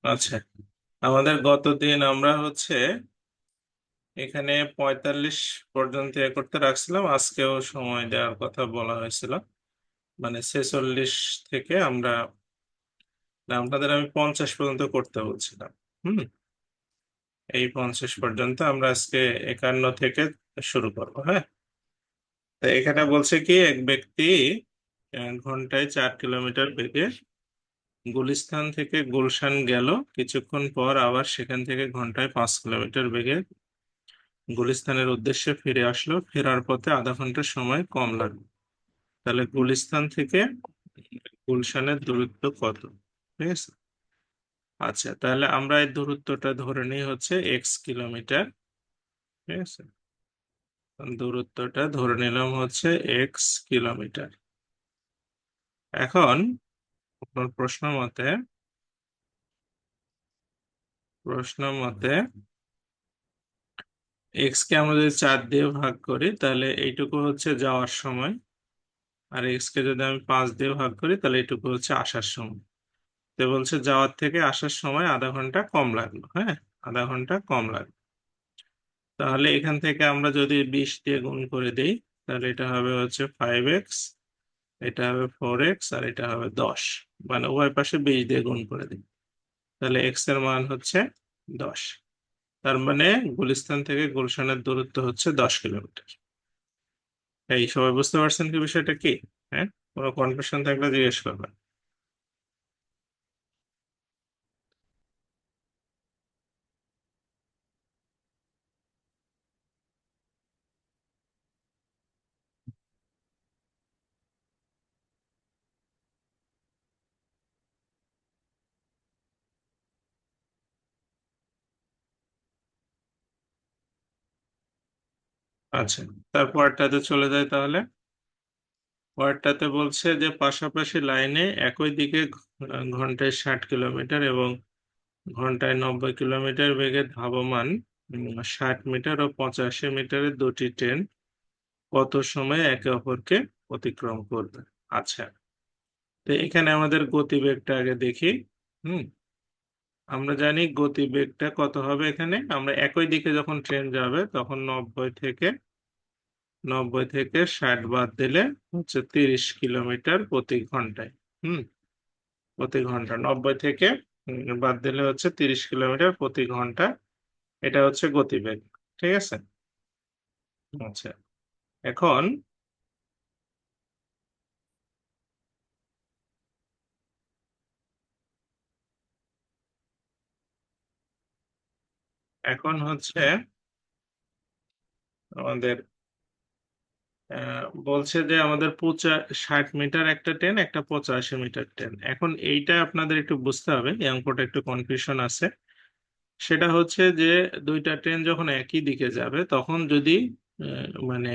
আচ্ছা, আমাদের গতদিন আমরা এখানে 45 পর্যন্ত করতে রাখছিলাম। আজকেও সময় দেওয়ার কথা বলা হয়েছিল, মানে 46 থেকে আমরা, না, আপনাদের আমি 50 পর্যন্ত করতে বলছিলাম। হুম। এই 50 পর্যন্ত আমরা আজকে 51 থেকে শুরু করবো। হ্যাঁ, তো এখানে বলছে কি, এক ব্যক্তি ঘন্টায় 4 কিলোমিটার বেগে গুলিস্তান থেকে গুলশান গেল। কিছুক্ষণ পর আবার সেখান থেকে ঘন্টায় 5 কিলোমিটার বেগে গুলিস্তানের উদ্দেশ্যে ফিরে আসলো। ফেরার পথে আধা ঘন্টা সময় কম লাগবে। তাহলে গুলিস্তান থেকে গুলশানের দূরত্ব কত? ঠিক আছে। আচ্ছা, তাহলে আমরা এই দূরত্বটা ধরে নিই x কিলোমিটার। ঠিক আছে, দূরত্বটা ধরে নিলাম x কিলোমিটার। এখন আপনার প্রশ্ন মতে এক্স কে আমরা যদি 4 দিয়ে ভাগ করি তাহলে এইটুকু যাওয়ার সময়, আর এক্স কে যদি আমি 5 দিয়ে ভাগ করি তাহলে এইটুকু আসার সময়। তো বলছে যাওয়ার থেকে আসার সময় আধা ঘন্টা কম লাগলো। হ্যাঁ, আধা ঘন্টা কম লাগলো। তাহলে এখান থেকে আমরা যদি 20 দিয়ে গুণ করে দিই তাহলে এটা হবে 5x, এটা হবে 4x, আর এটা হবে 10। মানে উভয় পাশে 20 দিয়ে গুণ করে দিই, তাহলে এক্স এর মান 10। তার মানে গুলিস্তান থেকে গুলশানের দূরত্ব 10 কিলোমিটার। এই সবাই বুঝতে পারছেন কি বিষয়টা কি? হ্যাঁ, কোনো কনফিউশন থাকলে জিজ্ঞেস করবেন। আচ্ছা, তারপরটাতে চলে যায় তাহলে। পরেরটাতে বলছে যে পাশাপাশি লাইনে একই দিকে ঘন্টায় 60 কিলোমিটার এবং ঘন্টায় 90 কিলোমিটার বেগে ধাবমান 60 মিটার ও 85 মিটারের দুটি ট্রেন কত সময়ে একে অপরকে অতিক্রম করবে? আচ্ছা, তো এখানে আমাদের গতিবেগটা আগে দেখি। হুম। আমরা জানি গতিবেগটা কত হবে। এখানে আমরা একই দিকে যখন ট্রেন যাবে তখন 90 থেকে 60 বাদ দিলে 30 কিলোমিটার প্রতি ঘন্টায়। হুম। প্রতি ঘন্টা 90 থেকে বাদ দিলে 30 কিলোমিটার প্রতি ঘন্টা। এটা গতিবেগ। ঠিক আছে। আচ্ছা, এখন এখন আমাদের বলছে যে আমাদের 60 মিটার একটা ট্রেন, একটা 85 মিটার ট্রেন। এখন এইটা আপনাদের একটু বুঝতে হবে, এই অঙ্কটা একটু কনফিউশন আছে। সেটা যে দুইটা ট্রেন যখন একই দিকে যাবে তখন যদি মানে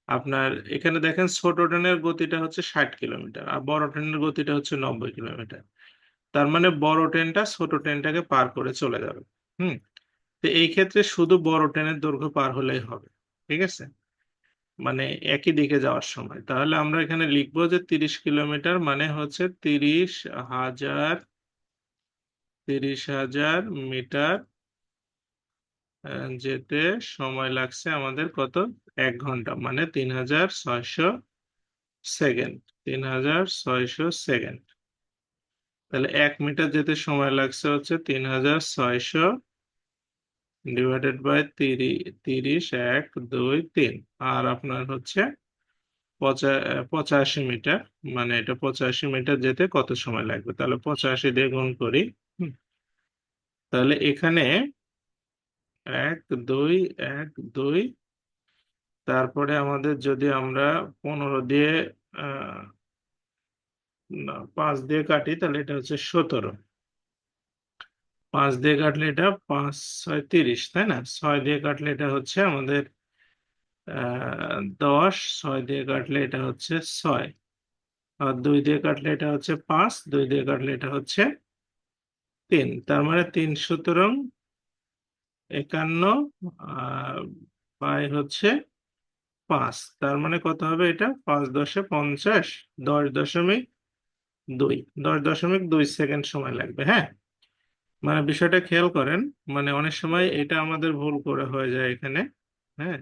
আপনার এখানে দেখেন ছোট ট্রেনের গতিটা 60 কিলোমিটার আর বড় ট্রেনের গতিটা 90 কিলোমিটার। তার মানে বড় ট্রেনটা ছোট ট্রেনটাকে পার করে চলে যাবে। হুম। তো এই ক্ষেত্রে শুধু বড় ট্রেনের দৈর্ঘ্য পার হলেই হবে। ঠিক আছে, মানে একই দিকে যাওয়ার সময়। তাহলে আমরা এখানে লিখবো যে 30 কিলোমিটার মানে 30,000, 30,000 মিটার যেতে সময় লাগছে আমাদের কত? 1 ঘন্টা, মানে 3600 সেকেন্ড। 3600 সেকেন্ড। তাহলে 1 মিটার যেতে সময় লাগছে 3600 ডিভাইডেড বাই 30, 1, 2, 3। আর আপনার 85 মিটার, মানে এটা 85 মিটার যেতে কত সময় লাগবে? তাহলে 85 দিয়ে গুণ করি। হুম, তাহলে এখানে 1, 2, 1, 2, তারপরে আমাদের যদি আমরা 15 দিয়ে আহ না, 5 দিয়ে কাটি তাহলে এটা 17। 5 দিয়ে কাটলে এটা 5, 6, 30, তাই না? 6 দিয়ে কাটলে এটা আমাদের 10। 6 দিয়ে কাটলে এটা 6। আর 2 দিয়ে কাটলে এটা 5। 2 দিয়ে কাটলে এটা 3। তার মানে 3, সুতরাং 51 আহ, বাই 5। তার মানে কত হবে? এটা 5×10=50। 10.2, 10.2 সেকেন্ড সময় লাগবে। হ্যাঁ, মানে বিষয়টা খেয়াল করেন, মানে অনেক সময় এটা আমাদের ভুল করে হয়ে যায় এখানে। হ্যাঁ,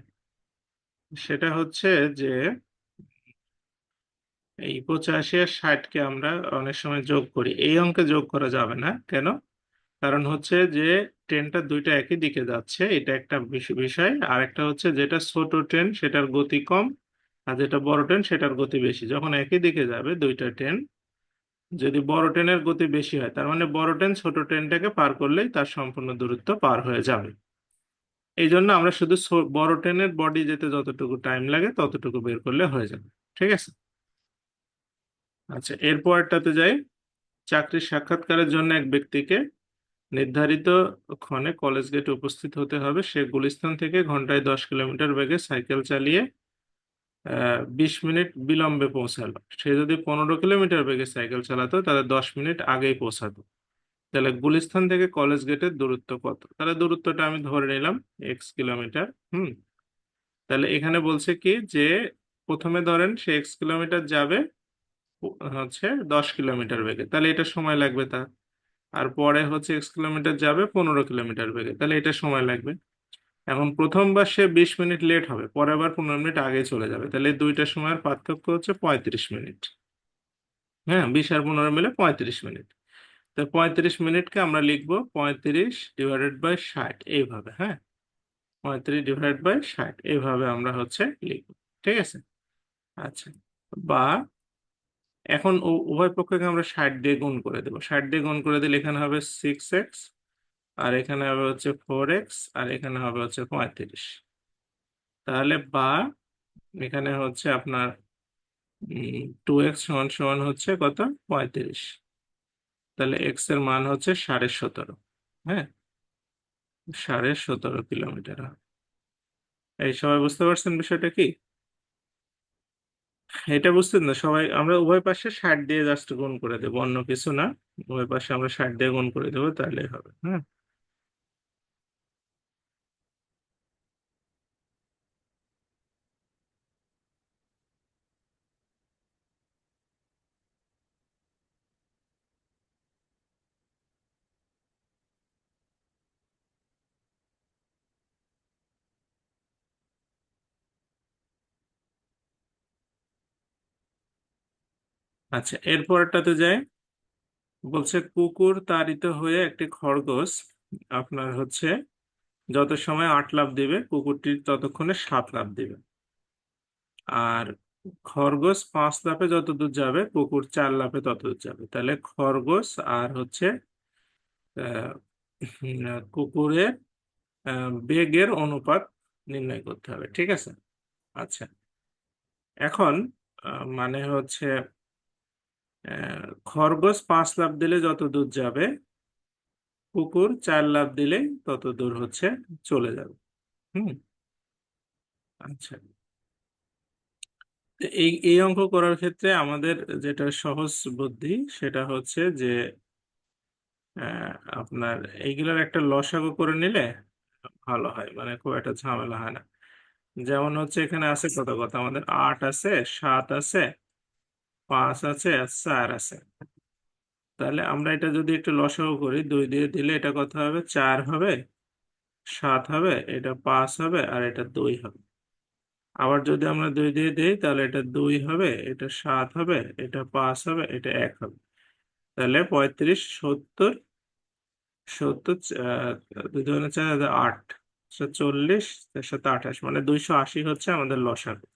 সেটা হচ্ছে যে এই 85 আর 60-কে আমরা অনেক সময় যোগ করি, এই অঙ্কে যোগ করা যাবে না। কেন? কারণ হচ্ছে যে ট্রেনটা দুইটা একই দিকে যাচ্ছে, এটা একটা বিষয়। আর একটা হচ্ছে যেটা ছোট ট্রেন সেটার গতি কম, আর যেটা বড় ট্রেন সেটার গতি বেশি। যখন একই দিকে যাবে দুইটা ট্রেন, যদি বড় ট্রেনের গতি বেশি হয় তার মানে বড় ট্রেন ছোট ট্রেনটাকে পার করলেই তার সম্পূর্ণ দূরত্ব পার হয়ে যাবে। এই জন্য আমরা শুধু বড় ট্রেনের বডি যেতে যতটুকু টাইম লাগে ততটুকু বের করলে হয়ে যাবে। ঠিক আছে। আচ্ছা, এরপরটাতে যাই। চাকরির সাক্ষাৎকারের জন্য এক ব্যক্তিকে নির্ধারিত ক্ষণে কলেজ গেটে উপস্থিত হতে হবে। সে গুলিস্তান থেকে ঘন্টায় 10 কিলোমিটার বেগে সাইকেল চালিয়ে 20 মিনিট বিলম্বে পৌঁছালো। সে যদি 15 কিলোমিটার বেগে সাইকেল চালাতো তাহলে 10 মিনিট আগেই পৌঁছাতো। তাহলে গুলিস্তান থেকে কলেজ গেটের দূরত্ব কত? তাহলে দূরত্বটা আমি ধরে নিলাম x কিলোমিটার। হুম। তাহলে এখানে বলছে কি যে প্রথমে ধরেন সে x কিলোমিটার যাবে হচ্ছে 10 কিলোমিটার বেগে, তাহলে এটা সময় লাগবে তার। আর পরে হচ্ছে x কিলোমিটার যাবে 15 কিলোমিটার বেগে, তাহলে এটা সময় লাগবে। এখন প্রথমবার সে 20 মিনিট লেট হবে, পরে আবার 15 মিনিট আগে চলে যাবে, তাহলে এই দুইটা সময়ের পার্থক্য হচ্ছে 35 মিনিট। হ্যাঁ, 20 আর 15 মিলে 35 মিনিট। তো 35 মিনিটকে আমরা লিখবো 35 ÷ 60 এইভাবে। হ্যাঁ, 35 ÷ 60 এইভাবে আমরা হচ্ছে লিখবো। ঠিক আছে। আচ্ছা, বা এখন উভয় পক্ষকে আমরা 60 দিয়ে গুণ করে দেবো। 60 দিয়ে গুণ করে দিলে এখানে হবে 6x, আর এখানে হবে হচ্ছে 4x, আর এখানে হবে হচ্ছে 35। তাহলে বা এখানে হচ্ছে আপনার 2x সমান সমান হচ্ছে কত? 35। তাহলে এক্স এর মান হচ্ছে 17.5। হ্যাঁ, 17.5 কিলোমিটার। এই সবাই বুঝতে পারছেন বিষয়টা কি? এটা বুঝতেন না সবাই? আমরা উভয় পাশে 60 দিয়ে জাস্ট গুণ করে দেবো, অন্য কিছু না। উভয় পাশে আমরা 60 দিয়ে গুণ করে দেবো, তাহলেই হবে। হ্যাঁ। আচ্ছা, এরপরটাতে যাই। বলছে কুকুর তাড়িত হয়ে একটি খরগোশ আপনার হচ্ছে যত সময় 8 লাফ দিবে, কুকুরটি ততক্ষণে 7 লাফ দিবে। আর খরগোশ 5 লাফে যত দূর যাবে কুকুর 4 লাফে তত দূর যাবে। তাহলে খরগোশ আর হচ্ছে আহ, কুকুরের বেগের অনুপাত নির্ণয় করতে হবে। ঠিক আছে। আচ্ছা, এখন মানে হচ্ছে খরগোশ 5 লাফ দিলে যত দূর যাবে কুকুর 4 লাফ দিলে তত দূর হচ্ছে চলে যাবে। হুম। আচ্ছা, তো এই এই অঙ্ক করার ক্ষেত্রে আমাদের যেটা সহজ বুদ্ধি সেটা হচ্ছে যে আহ, আপনার এইগুলোর একটা লসাগু করে নিলে ভালো হয়, মানে খুব একটা ঝামেলা হয় না। যেমন হচ্ছে এখানে আছে কত কথা, আমাদের 8 আছে, 7 আছে, 5 আছে, আর 4 আছে। তাহলে আমরা এটা যদি একটু লসাগু করি, 2 দিয়ে দিলে এটা কত হবে? 4 হবে, 7 হবে, এটা 5 হবে, আর এটা 2 হবে। আবার যদি আমরা 2 দিয়ে দিই তাহলে এটা 2 হবে, এটা 7 হবে, এটা 5 হবে, এটা 1 হবে। তাহলে 35, 70, 70, 2 2 4, 8, 40, 4 7 28, মানে 280 হচ্ছে আমাদের লসাগু।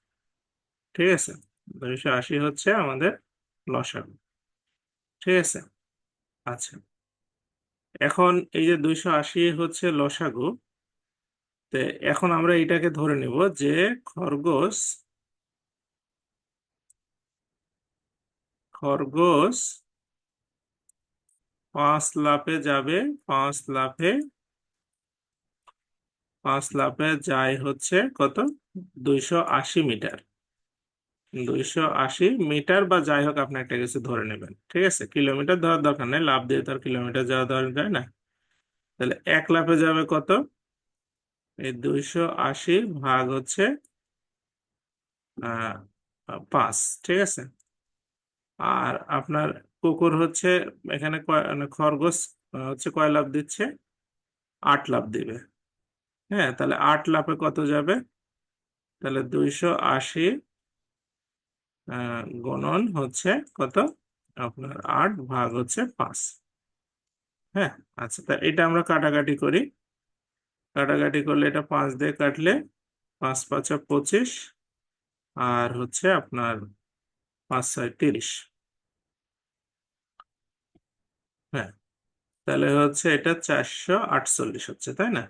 ঠিক আছে, 280 হচ্ছে আমাদের লসাগু। ঠিক আছে। আচ্ছা, এখন এই যে 280 হচ্ছে লসাগু, তো এখন আমরা এটাকে ধরে নেব যে খরগোশ খরগোশ 5 লাফে যাবে। 5 লাফে 5 লাফে যায় হচ্ছে কত? 280 মিটার। 280 মিটার বা যাই হোক আপনি একটা কিছু ধরে নেবেন। ঠিক আছে, কিলোমিটার ধরার দরকার নেই, লাফ দিয়ে তার কিলোমিটার যাওয়া দরকার না। তাহলে 1 লাফে যাবে কত? এই 280 ভাগ হচ্ছে 5। ঠিক আছে। আর আপনার কুকুর হচ্ছে এখানে মানে খরগোশ হচ্ছে কয় লাফ দিচ্ছে? 8 লাফ দিবে। হ্যাঁ, তাহলে 8 লাফে কত যাবে? তাহলে 280 গুণন হচ্ছে কত? আপনার 8 ভাগ হচ্ছে 5। হ্যাঁ, আচ্ছা, তা এটা আমরা কাটাকাটি করি। কাটাকাটি করলে এটা 5 দিয়ে কাটলে 5 × 5 = 25, আর হচ্ছে আপনার 5 × 6 = 30। হ্যাঁ, তাহলে হচ্ছে এটা 448 হচ্ছে, তাই না?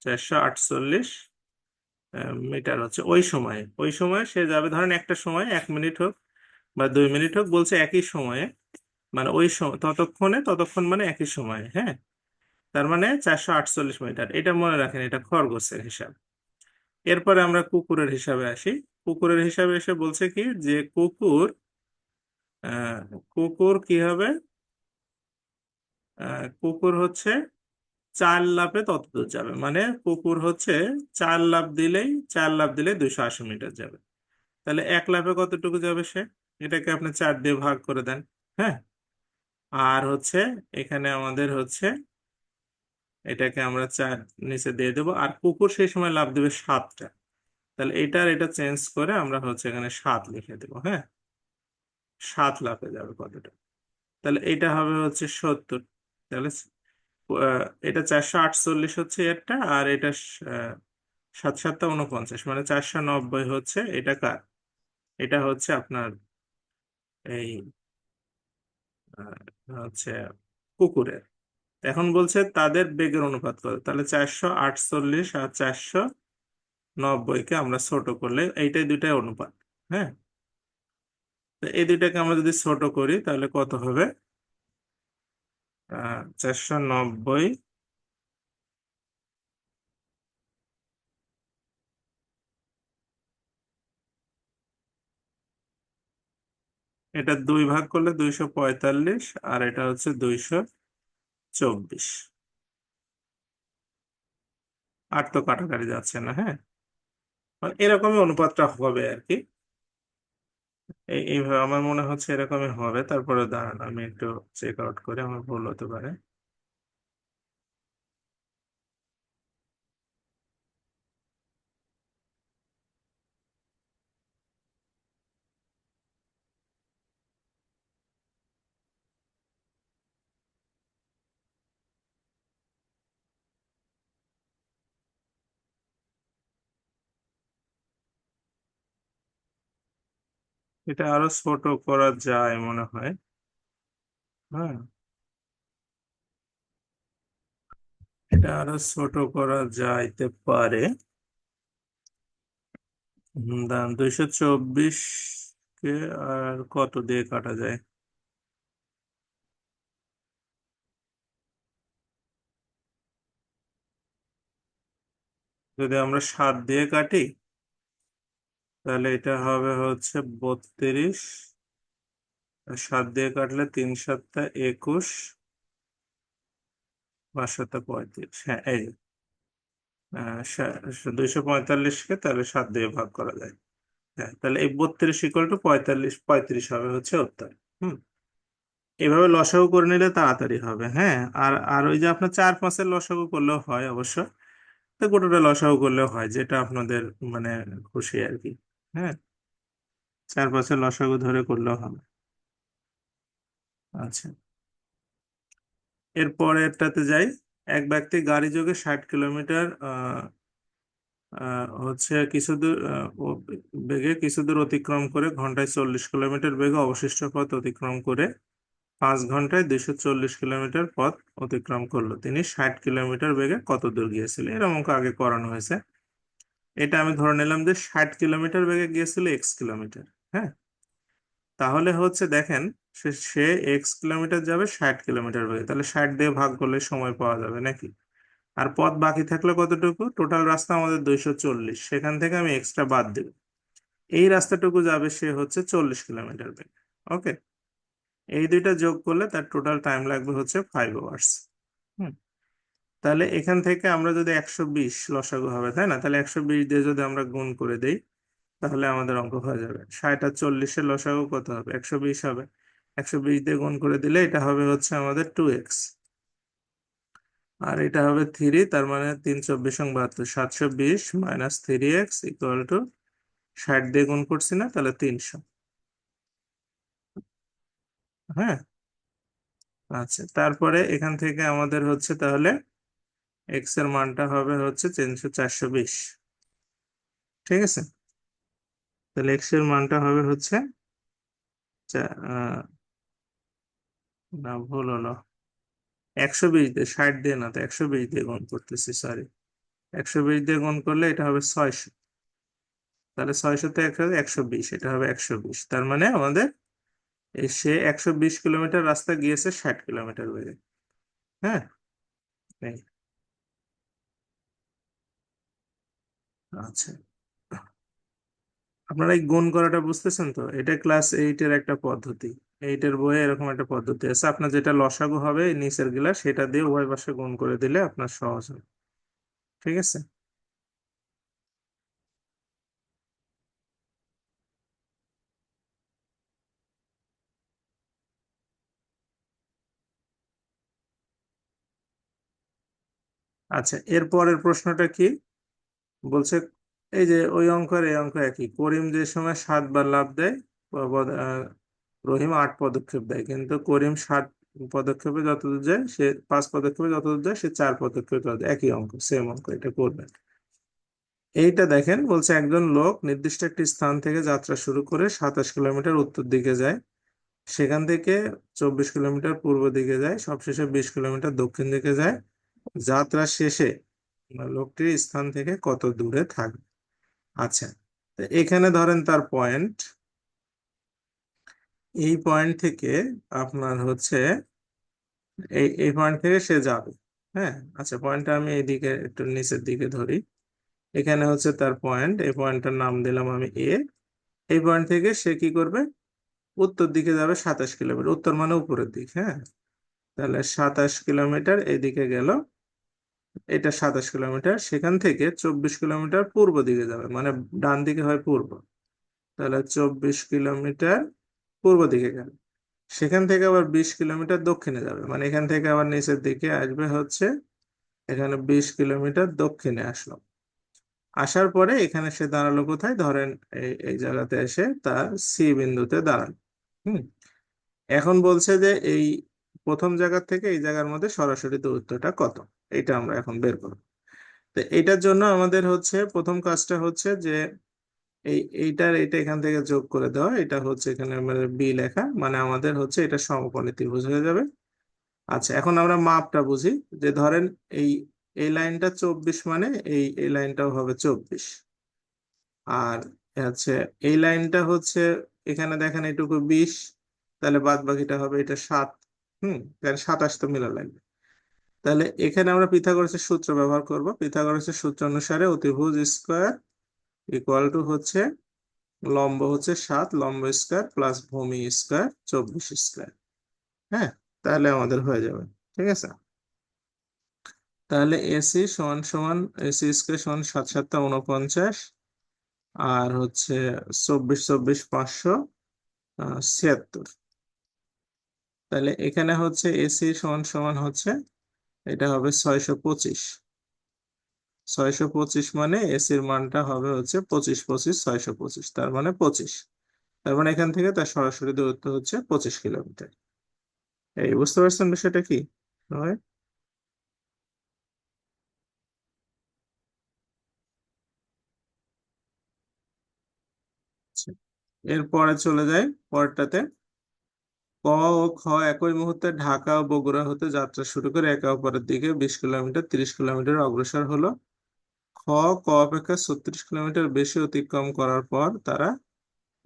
448 মিটার হচ্ছে ওই সময়ে সে যাবে, ধরেন একটা সময় 1 মিনিট হোক বা 2 মিনিট হোক, বলছে একই সময়ে, মানে ওই সময় ততক্ষণ মানে একই সময়ে। হ্যাঁ, তার মানে 448 মিটার, এটা মনে রাখেন, এটা খরগোশের হিসাব। এরপরে আমরা কুকুরের হিসাবে আসি। কুকুরের হিসাবে এসে বলছে কি যে আহ, কুকুর কি হবে? কুকুর হচ্ছে 4 লাফে ততদূর যাবে, মানে কুকুর হচ্ছে 4 লাফ দিলেই 280 মিটার যাবে। তাহলে 1 লাফে কতটুকু যাবে সে? এটাকে আপনি 4 দিয়ে ভাগ করে দেন। হ্যাঁ, আর হচ্ছে এখানে আমাদের হচ্ছে এটাকে আমরা 4 নিচে দিয়ে দেবো, আর কুকুর সেই সময় লাফ দেবে 7টা। তাহলে এটা চেঞ্জ করে আমরা হচ্ছে এখানে 7 লিখে দেবো। হ্যাঁ, 7 লাফে যাবে কতটা? তাহলে এটা হবে হচ্ছে 70। তাহলে এটা 448 হচ্ছে একটা, আর এটা 7 × 7 = 49, মানে 490 হচ্ছে। এটা কার? এটা হচ্ছে আপনার এই হচ্ছে কুকুরের। এখন বলছে তাদের বেগের অনুপাত কত, তাহলে 448 আর 490-কে আমরা ছোট করলে এইটাই দুইটাই অনুপাত। হ্যাঁ, তো এই দুইটাকে আমরা যদি ছোট করি তাহলে কত হবে? 490, এটা 2 ভাগ করলে 245, আর এটা হচ্ছে 224। আর তো কাটাকাটি যাচ্ছে না। হ্যাঁ, মানে এরকমই অনুপাতটা হবে আর কি। এইভাবে আমার মনে হচ্ছে এরকমই হবে। তারপরে দাঁড়ান, আমি একটু চেক আউট করে, আমার ভুল হতে পারে। এটা আরো ছোট করা যায় মনে হয়। হ্যাঁ, এটা আরো ছোট করা যাইতে পারে। দাম 224-কে আর কত দিয়ে কাটা যায়? যদি আমরা 7 দিয়ে কাটি তাহলে এটা হবে হচ্ছে 32। আর 7 দিয়ে কাটলে 3 × 7 = 21, 5 × 7 = 35। হ্যাঁ, এই 245-কে তাহলে 7 দিয়ে ভাগ করা যায়। হ্যাঁ, তাহলে এই 32 = 45, 35 হবে হচ্ছে উত্তর। হুম, এভাবে লসাগু করে নিলে তাড়াতাড়ি হবে। হ্যাঁ, আর ওই যে আপনার 4-5-এর লসাগু করলেও হয় অবশ্য। তো গোটাটা লসাগু করলেও হয়, যেটা আপনাদের মানে খুশি আর কি। হ্যাঁ, 4-5-এর লসাগু ধরে করলেও হবে। আচ্ছা, এরপরেরটাতে যাই। এক ব্যক্তি গাড়ি যোগে 60 কিলোমিটার হচ্ছে কিছু দূর বেগে কিছু দূর অতিক্রম করে ঘন্টায় 40 কিলোমিটার বেগে অবশিষ্ট পথ অতিক্রম করে 5 ঘন্টায় 240 কিলোমিটার পথ অতিক্রম করলো। তিনি 60 কিলোমিটার বেগে কত দূর গিয়েছিল? এরকম অঙ্ক আগে করানো হয়েছে। এটা আমি ধরে নিলাম যে 60 কিলোমিটার বেগে গিয়েছিল x কিলোমিটার। হ্যাঁ, তাহলে হচ্ছে দেখেন, সে x কিলোমিটার যাবে 60 কিলোমিটার বেগে, তাহলে 60 দিয়ে ভাগ করলে সময় পাওয়া যাবে নাকি? আর পথ বাকি থাকলে কতটুকু? টোটাল রাস্তা আমাদের 240, সেখান থেকে আমি এক্সট্রা বাদ দেব। এই রাস্তাটুকু যাবে সে হচ্ছে 40 কিলোমিটার বেগে। ওকে, এই দুইটা যোগ করলে তার টোটাল টাইম লাগবে হচ্ছে 5 আওয়ার্স। হুম, তাহলে এখান থেকে আমরা যদি 120 লসাগু হবে, তাই না? তাহলে 120 দিয়ে যদি আমরা গুণ করে দেই তাহলে আমাদের অঙ্ক হয়ে যাবে। 60 আর 40-এর লসাগু কত হবে? 120 হবে। 120 দিয়ে গুণ করে দিলে এটা হবে হচ্ছে আমাদের 2x, আর এটা হবে 3, তার মানে 3 × 24 = 72, 720 - 3x = 60 দিয়ে গুণ করছি না, তাহলে 300। হ্যাঁ, আচ্ছা, তারপরে এখান থেকে আমাদের হচ্ছে তাহলে x এর মানটা হবে হচ্ছে 420। ঠিক আছে, তাহলে x এর মানটা হবে হচ্ছে আহ, না, ভুল হলো, 120 দিয়ে, 60 দিয়ে না, তো 120 দিয়ে গুণ করতেছি, সরি। 120 দিয়ে গুণ করলে এটা হবে 600, তাহলে 600 তে 120, এটা হবে 120। তার মানে আমাদের সে 120 কিলোমিটার রাস্তা গিয়েছে 60 কিলোমিটার বেগে। হ্যাঁ, এই, আচ্ছা, আপনারা এই গুণ করাটা বুঝতেছেন তো? এটা ক্লাস 8 এর একটা পদ্ধতি। 8 এর বইয়ে এরকম একটা পদ্ধতি আছে, আপনার যেটা লসাগু হবে এই নিচের গুলা, সেটা দিয়ে উভয় পাশে গুণ করে দিলে আপনার সহজ হবে। ঠিক আছে, আচ্ছা, এর পরের প্রশ্নটা কি বলছে? এই যে ওই অঙ্ক আর এই অঙ্ক একই, করিম যে সময় 7 বার লাফ দেয়, রহিম 8 পদক্ষেপ দেয়, কিন্তু করিম 7 পদক্ষেপে যতদূর যায়, সে 5 পদক্ষেপে যতদূর যায়, সে 4 পদক্ষেপে যতদূর যায়। একই অঙ্ক, সেম অঙ্ক, এটা করবেন। এইটা দেখেন, বলছে একজন লোক নির্দিষ্ট একটি স্থান থেকে যাত্রা শুরু করে 27 কিলোমিটার উত্তর দিকে যায়, সেখান থেকে 24 কিলোমিটার পূর্ব দিকে যায়, সবশেষে 20 কিলোমিটার দক্ষিণ দিকে যায়। যাত্রা শেষে লোকটির স্থান থেকে কত দূরে থাকবে? আচ্ছা, তো এখানে ধরেন তার পয়েন্ট, এই পয়েন্ট থেকে আপনার হচ্ছে এই এই পয়েন্ট থেকে সে যাবে। হ্যাঁ, আচ্ছা, পয়েন্টটা আমি এইদিকে একটু নিচের দিকে ধরি। এখানে হচ্ছে তার পয়েন্ট, এই পয়েন্টটার নাম দিলাম আমি এ। এই পয়েন্ট থেকে সে কি করবে? উত্তর দিকে যাবে 27 কিলোমিটার, উত্তর মানে উপরের দিক। হ্যাঁ, তাহলে 27 কিলোমিটার এদিকে গেল, এটা 27 কিলোমিটার, সেখান থেকে 24 কিলোমিটার পূর্ব দিকে যাবে, মানে ডান দিকে হয় পূর্ব, তাহলে 24 কিলোমিটার পূর্ব দিকে গেল, সেখান থেকে আবার 20 কিলোমিটার দক্ষিণে যাবে, মানে এখান থেকে আবার নিচের দিকে আসবে হচ্ছে, এখানে 20 কিলোমিটার দক্ষিণে আসলো। আসার পরে এখানে সে দাঁড়ালো কোথায়? ধরেন এই এই জায়গাতে এসে তার সি বিন্দুতে দাঁড়ালো। হুম, এখন বলছে যে এই প্রথম জায়গা থেকে এই জায়গার মধ্যে সরাসরি দূরত্বটা কত, এটা আমরা এখন বের করব। তো এটার জন্য আমাদের হচ্ছে প্রথম কাজটা হচ্ছে যে এইটা এখান থেকে যোগ করে দেওয়া, এটা হচ্ছে এখানে আমাদের বি লেখা, মানে আমাদের হচ্ছে এটা সমকোণী ত্রিভুজ হয়ে যাবে। আচ্ছা, এখন আমরা মাপটা বুঝি, যে ধরেন এই এই লাইনটা 24, মানে এই লাইনটাও হবে 24, আর হচ্ছে এই লাইনটা হচ্ছে, এখানে দেখেন এটুকু 20, তাহলে বাদ বাকিটা হবে এটা 7। তাহলে 27 তো মিলা লাগবে। তাহলে এখানে আমরা পিথাগোরাসের সূত্র ব্যবহার করব। পিথাগোরাসের সূত্র অনুসারে অতিভুজ স্কয়ার ইকুয়াল টু হচ্ছে লম্ব হচ্ছে 7, লম্ব স্কয়ার প্লাস ভূমি স্কয়ার 24 স্কয়ার। হ্যাঁ, তাহলে আমাদের হয়ে যাবে। ঠিক আছে, তাহলে এসি সমান সমান, এসি স্কয়ার সমান 7 7 49, আর হচ্ছে 24 24 576। তাহলে এখানে হচ্ছে এসি সমান সমান হচ্ছে, এটা হবে 625। 625 মানে এসির মানটা হবে হচ্ছে 25 25 625, তার মানে 25। তার মানে এখান থেকে তার সরাসরি দূরত্ব হচ্ছে 25 কিলোমিটার। এই বুঝতে পারছেন বিষয়টা কি হয়? আচ্ছা, এরপরে চলে যাই পরেরটাতে। ক ও খ একই মুহূর্তে ঢাকা ও বগুড়া হতে যাত্রা শুরু করে একে অপরের দিকে 20 কিলোমিটার 30 কিলোমিটার অগ্রসর হলো। খ ক অপেক্ষা 36 কিলোমিটার বেশি অতিক্রম করার পর তারা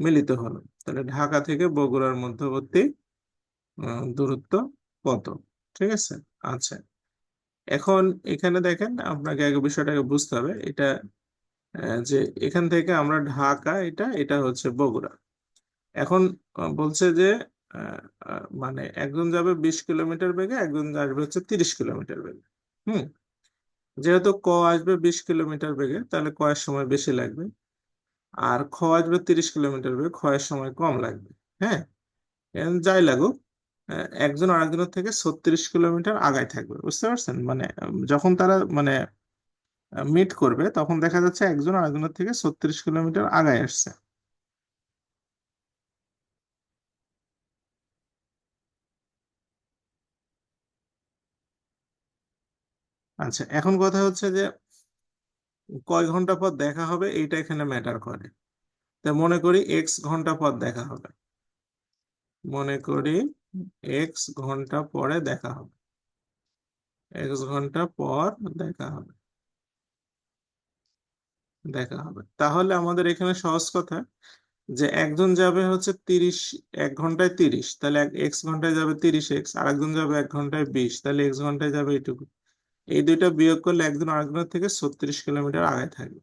মিলিত হলো। তাহলে ঢাকা থেকে বগুড়ার মধ্যবর্তী দূরত্ব কত? ঠিক আছে, আচ্ছা, এখন এখানে দেখেন আপনাকে আগে বিষয়টাকে বুঝতে হবে। এটা যে এখান থেকে আমরা ঢাকা, এটা এটা হচ্ছে বগুড়া। এখন বলছে যে আহ, মানে একজন যাবে 20 কিলোমিটার বেগে, একজন আসবে হচ্ছে 30 কিলোমিটার বেগে। হুম, যেহেতু ক আসবে 20 কিলোমিটার বেগে, তাহলে ক এর সময় বেশি লাগবে, আর খ আসবে 30 কিলোমিটার বেগে, খ এর সময় কম লাগবে। হ্যাঁ, যাই লাগুক, একজন আরেকজনের থেকে 36 কিলোমিটার আগায় থাকবে, বুঝতে পারছেন? মানে যখন তারা মানে মিট করবে তখন দেখা যাচ্ছে একজন আরেকজনের থেকে 36 কিলোমিটার আগায় আসছে। আচ্ছা, এখন কথা হচ্ছে যে কয় ঘন্টা পর দেখা হবে এইটা এখানে ম্যাটার করে। তা মনে করি এক্স ঘন্টা পর দেখা হবে, মনে করি এক্স ঘন্টা পরে দেখা হবে, এক্স ঘন্টা পর দেখা হবে, দেখা হবে। তাহলে আমাদের এখানে সহজ কথা, যে একজন যাবে হচ্ছে 30, 1 ঘন্টায় 30, তাহলে এক্স ঘন্টায় যাবে 30x, আর একজন যাবে 1 ঘন্টায় 20, তাহলে এক্স ঘন্টায় যাবে এইটুকু। এই দুইটা বিয়োগ করলে একজন আরেকজনের থেকে 36 কিলোমিটার আগে থাকবে।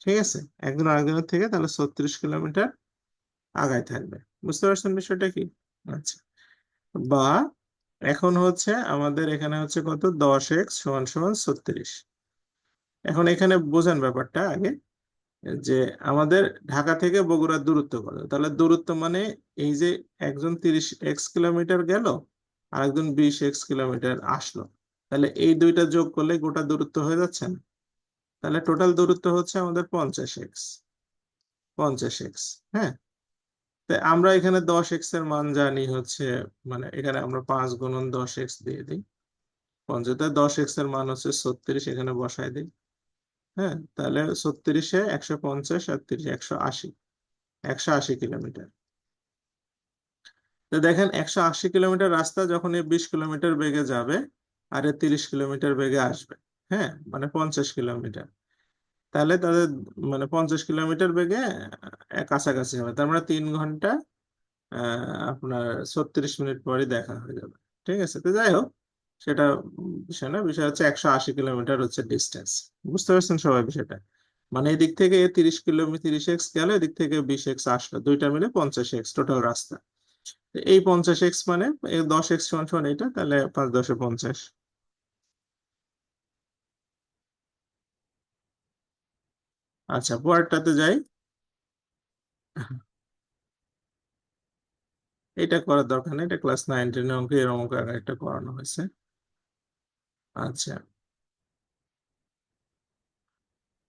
ঠিক আছে, একজন আরেকজনের থেকে তাহলে 36 কিলোমিটার আগায় থাকবে। বুঝতে পারছেন বিষয়টা কি? আচ্ছা, বা এখন হচ্ছে আমাদের এখানে হচ্ছে কত, 10x = 36। এখন এখানে বোঝেন ব্যাপারটা আগে, যে আমাদের ঢাকা থেকে বগুড়ার দূরত্ব কত, তাহলে দূরত্ব মানে এই যে একজন 30x কিলোমিটার গেল আর একজন 20x কিলোমিটার আসলো, তাহলে এই দুইটা যোগ করলে গোটা দূরত্ব হয়ে যাচ্ছে না? তাহলে টোটাল দূরত্ব হচ্ছে আমাদের 50x, 50x। হ্যাঁ, তাই আমরা এখানে 10x এর মান জানি হচ্ছে, মানে এখানে আমরা 5 × 10x দিয়ে দিই, 50, 10x এর মান হচ্ছে 36, এখানে বসাই দিই। হ্যাঁ, তাহলে 36-এ 150 আর 30, 180, 180 কিলোমিটার। তো দেখেন 180 কিলোমিটার রাস্তা যখন এই 20 কিলোমিটার বেগে যাবে আর এ 30 কিলোমিটার বেগে আসবে, হ্যাঁ মানে 50 কিলোমিটার, তাহলে তাদের মানে 50 কিলোমিটার বেগে কাছাকাছি হবে, তার মানে 3 ঘন্টা আপনার 36 মিনিট পরে দেখা হয়ে যাবে। ঠিক আছে, তো যাই হোক, সেটা বিষয় না, বিষয় হচ্ছে 180 কিলোমিটার হচ্ছে ডিস্টেন্স। বুঝতে পারছেন সবাই বিষয়টা? মানে এদিক থেকে 30 কিলোমিটার, 30x গেল, এদিক থেকে 20x আসলো, দুইটা মিলে 50x টোটাল রাস্তা। তো এই 50x মানে 10x = এটা, তাহলে 5×10 = 50। আচ্ছা, পরেরটাতে যাই। এটা করার দরকার নেই, এটা ক্লাস 9, 10 অঙ্কে এর অঙ্ক আগে একটা করানো হয়েছে। আচ্ছা,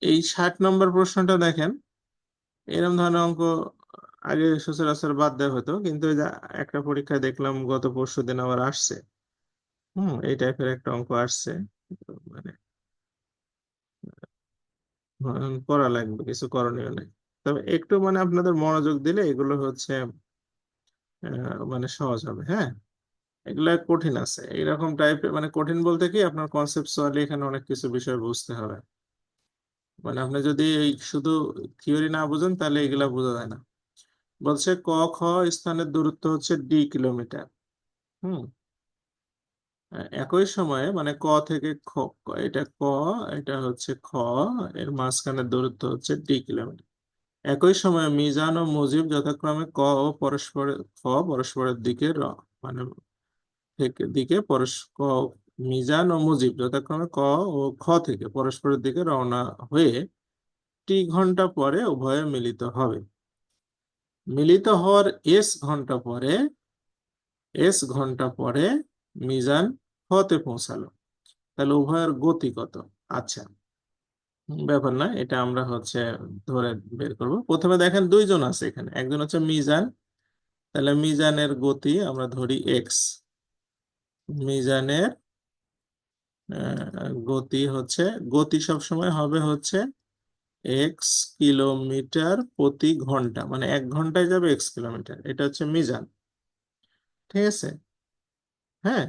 এই 60 নম্বর প্রশ্নটা দেখেন, এরকম ধরনের অঙ্ক আগে সচরাচর বাদ দেওয়া হতো, কিন্তু এই যে একটা পরীক্ষায় দেখলাম গত পরশুদিন আবার আসছে। এই টাইপের একটা অঙ্ক আসছে। মানে করা লাগবে, কিছু করণীয় নেই। তবে একটু মানে আপনাদের মনোযোগ দিলে এগুলো হচ্ছে মানে সহজ হবে। হ্যাঁ, এগুলা কঠিন আছে এরকম টাইপের, মানে কঠিন বলতে কি, আপনার কনসেপচুয়ালি এখানে অনেক কিছু বিষয় বুঝতে হবে। মানে আপনি যদি এই শুধু থিওরি না বুঝেন তাহলে এগুলা বোঝা যায় না। বলছে ক খ স্থানের দূরত্ব হচ্ছে d কিলোমিটার। হুম একই সময়ে মানে ক থেকে খ, এটা ক, এটা হচ্ছে খ, এর মাঝখানের দূরত্ব হচ্ছে d কিলোমিটার। একই সময়ে মিজান ও মুজিব যথাক্রমে ক ও পরস্পরের খ পরস্পরের দিকে মানে থেকে দিকে মিজান ও মুজিব যথাক্রমে ক ও খ থেকে পরস্পরের দিকে রওনা হয়ে টি ঘন্টা পরে উভয়ে মিলিত হবে। মিলিত হওয়ার এস ঘন্টা পরে মিজান হতে পৌঁছালো, তাহলে উভয়ের গতি কত? আচ্ছা, ব্যাপার না, এটা আমরা হচ্ছে ধরে বের করব। প্রথমে দেখেন দুইজন আছে এখানে, একজন হচ্ছে মিজান, তাহলে মিজানের গতি আমরা ধরি এক্স। মিজানের গতি হচ্ছে, গতি সবসময় হবে হচ্ছে x কিলোমিটার প্রতি ঘন্টা, মানে 1 ঘন্টায় যাবে x কিলোমিটার, এটা হচ্ছে মিজান। ঠিক আছে, হ্যাঁ।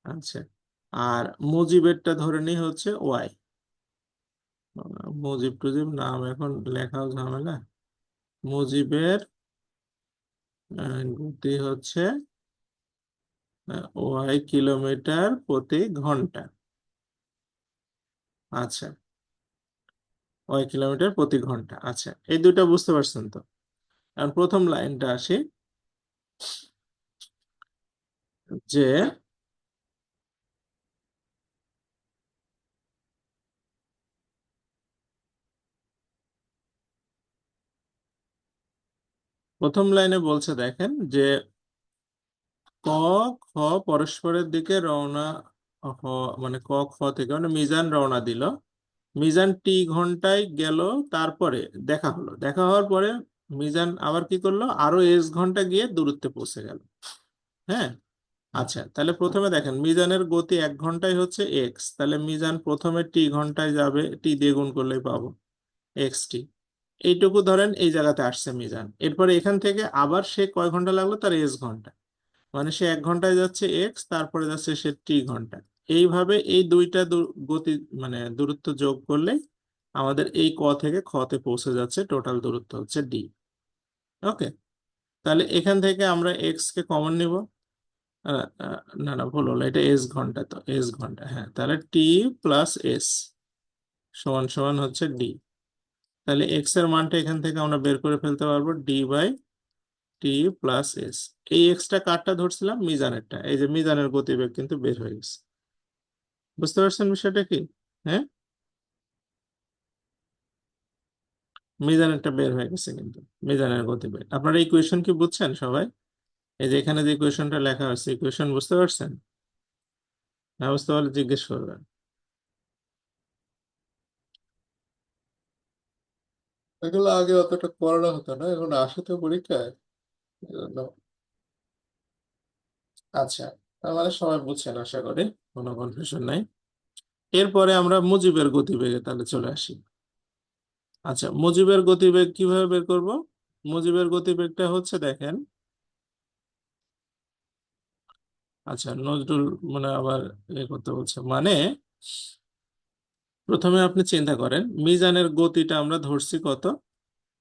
আচ্ছা, আর মুজিবেরটা ধরে নিই হচ্ছে ওয়াই। মুজিব টুজিব নাম এখন লেখাও ঝামেলা। মুজিবের গতি হচ্ছে y কিলোমিটার প্রতি ঘন্টা। আচ্ছা, y কিলোমিটার প্রতি ঘন্টা। আচ্ছা, এই দুটো বুঝতে পারছেন তো? এখন প্রথম লাইনটা আসি, যে প্রথম লাইনে বলছে দেখেন যে ক খ পরস্পরের দিকে রওনা মানে ক খ থেকে মানে মিজান রওনা দিল, মিজান টি ঘন্টায় গেল, তারপরে দেখা হলো, দেখা হওয়ার পরে মিজান আবার কি করলো, আরো এস ঘন্টা গিয়ে দূরত্বে পৌঁছে গেল। হ্যাঁ, আচ্ছা তাহলে প্রথমে দেখেন মিজানের গতি 1 ঘন্টায় হচ্ছে এক্স, তাহলে মিজান প্রথমে টি ঘন্টায় যাবে, টি দিয়ে গুণ করলেই পাবো এক্স টি। এইটুকু ধরেন এই জায়গাতে আসছে মিজান, এরপরে এখান থেকে আবার সে কয় ঘন্টা লাগলো, তার এস ঘন্টা, মানে সে 1 ঘন্টায় যাচ্ছে এক্স, তারপরে যাচ্ছে সে টি ঘন্টা। এইভাবে এই দুইটা গতি মানে দূরত্ব যোগ করলে আমাদের এই ক থেকে খতে পৌঁছে যাচ্ছে, টোটাল দূরত্ব হচ্ছে ডি। ওকে, তাহলে এখান থেকে আমরা এক্স কে কমন নিব। না না, ভুল হলো, এটা এস ঘন্টা, তো এস ঘন্টা, হ্যাঁ, তাহলে টি প্লাস এস সমান সমান হচ্ছে ডি। তাহলে এক্স এর মানটা এখান থেকে আমরা বের করে ফেলতে পারবো D by T plus S. এই এক্সটা কারটা ধরছিলাম, মিজানেরটা, এই যে মিজানের গতিবেগ কিন্তু বের হয়ে গেছে। বুঝতে পারছেন বিষয়টা কি? হ্যাঁ, মিজানেরটা বের হয়ে গেছে কিন্তু, মিজানের গতিবেগ। আপনারা এই ইকুয়েশন কি বুঝছেন সবাই? এই যে এখানে যে ইকুয়েশনটা লেখা আছে, ইকুয়েশন বুঝতে পারছেন? না বুঝতে পারলে জিজ্ঞেস করবেন। এগুলো আগে অতটা পড়ানো হতো না, এখন আসে তো পরীক্ষায়, এজন্য। আচ্ছা, তার মানে সবাই বুঝছেন আশা করি, কোনো কনফিউশন নাই। এরপরে আমরা মুজিবের গতিবেগে তাহলে চলে আসি। আচ্ছা, মুজিবের গতিবেগ কিভাবে বের করব? মুজিবের গতিবেগটা হচ্ছে দেখেন, আচ্ছা নজরুল মানে আবার করতে বলছে, মানে প্রথমে আপনি চিন্তা করেন মিজানের গতিটা আমরা ধরছি কত,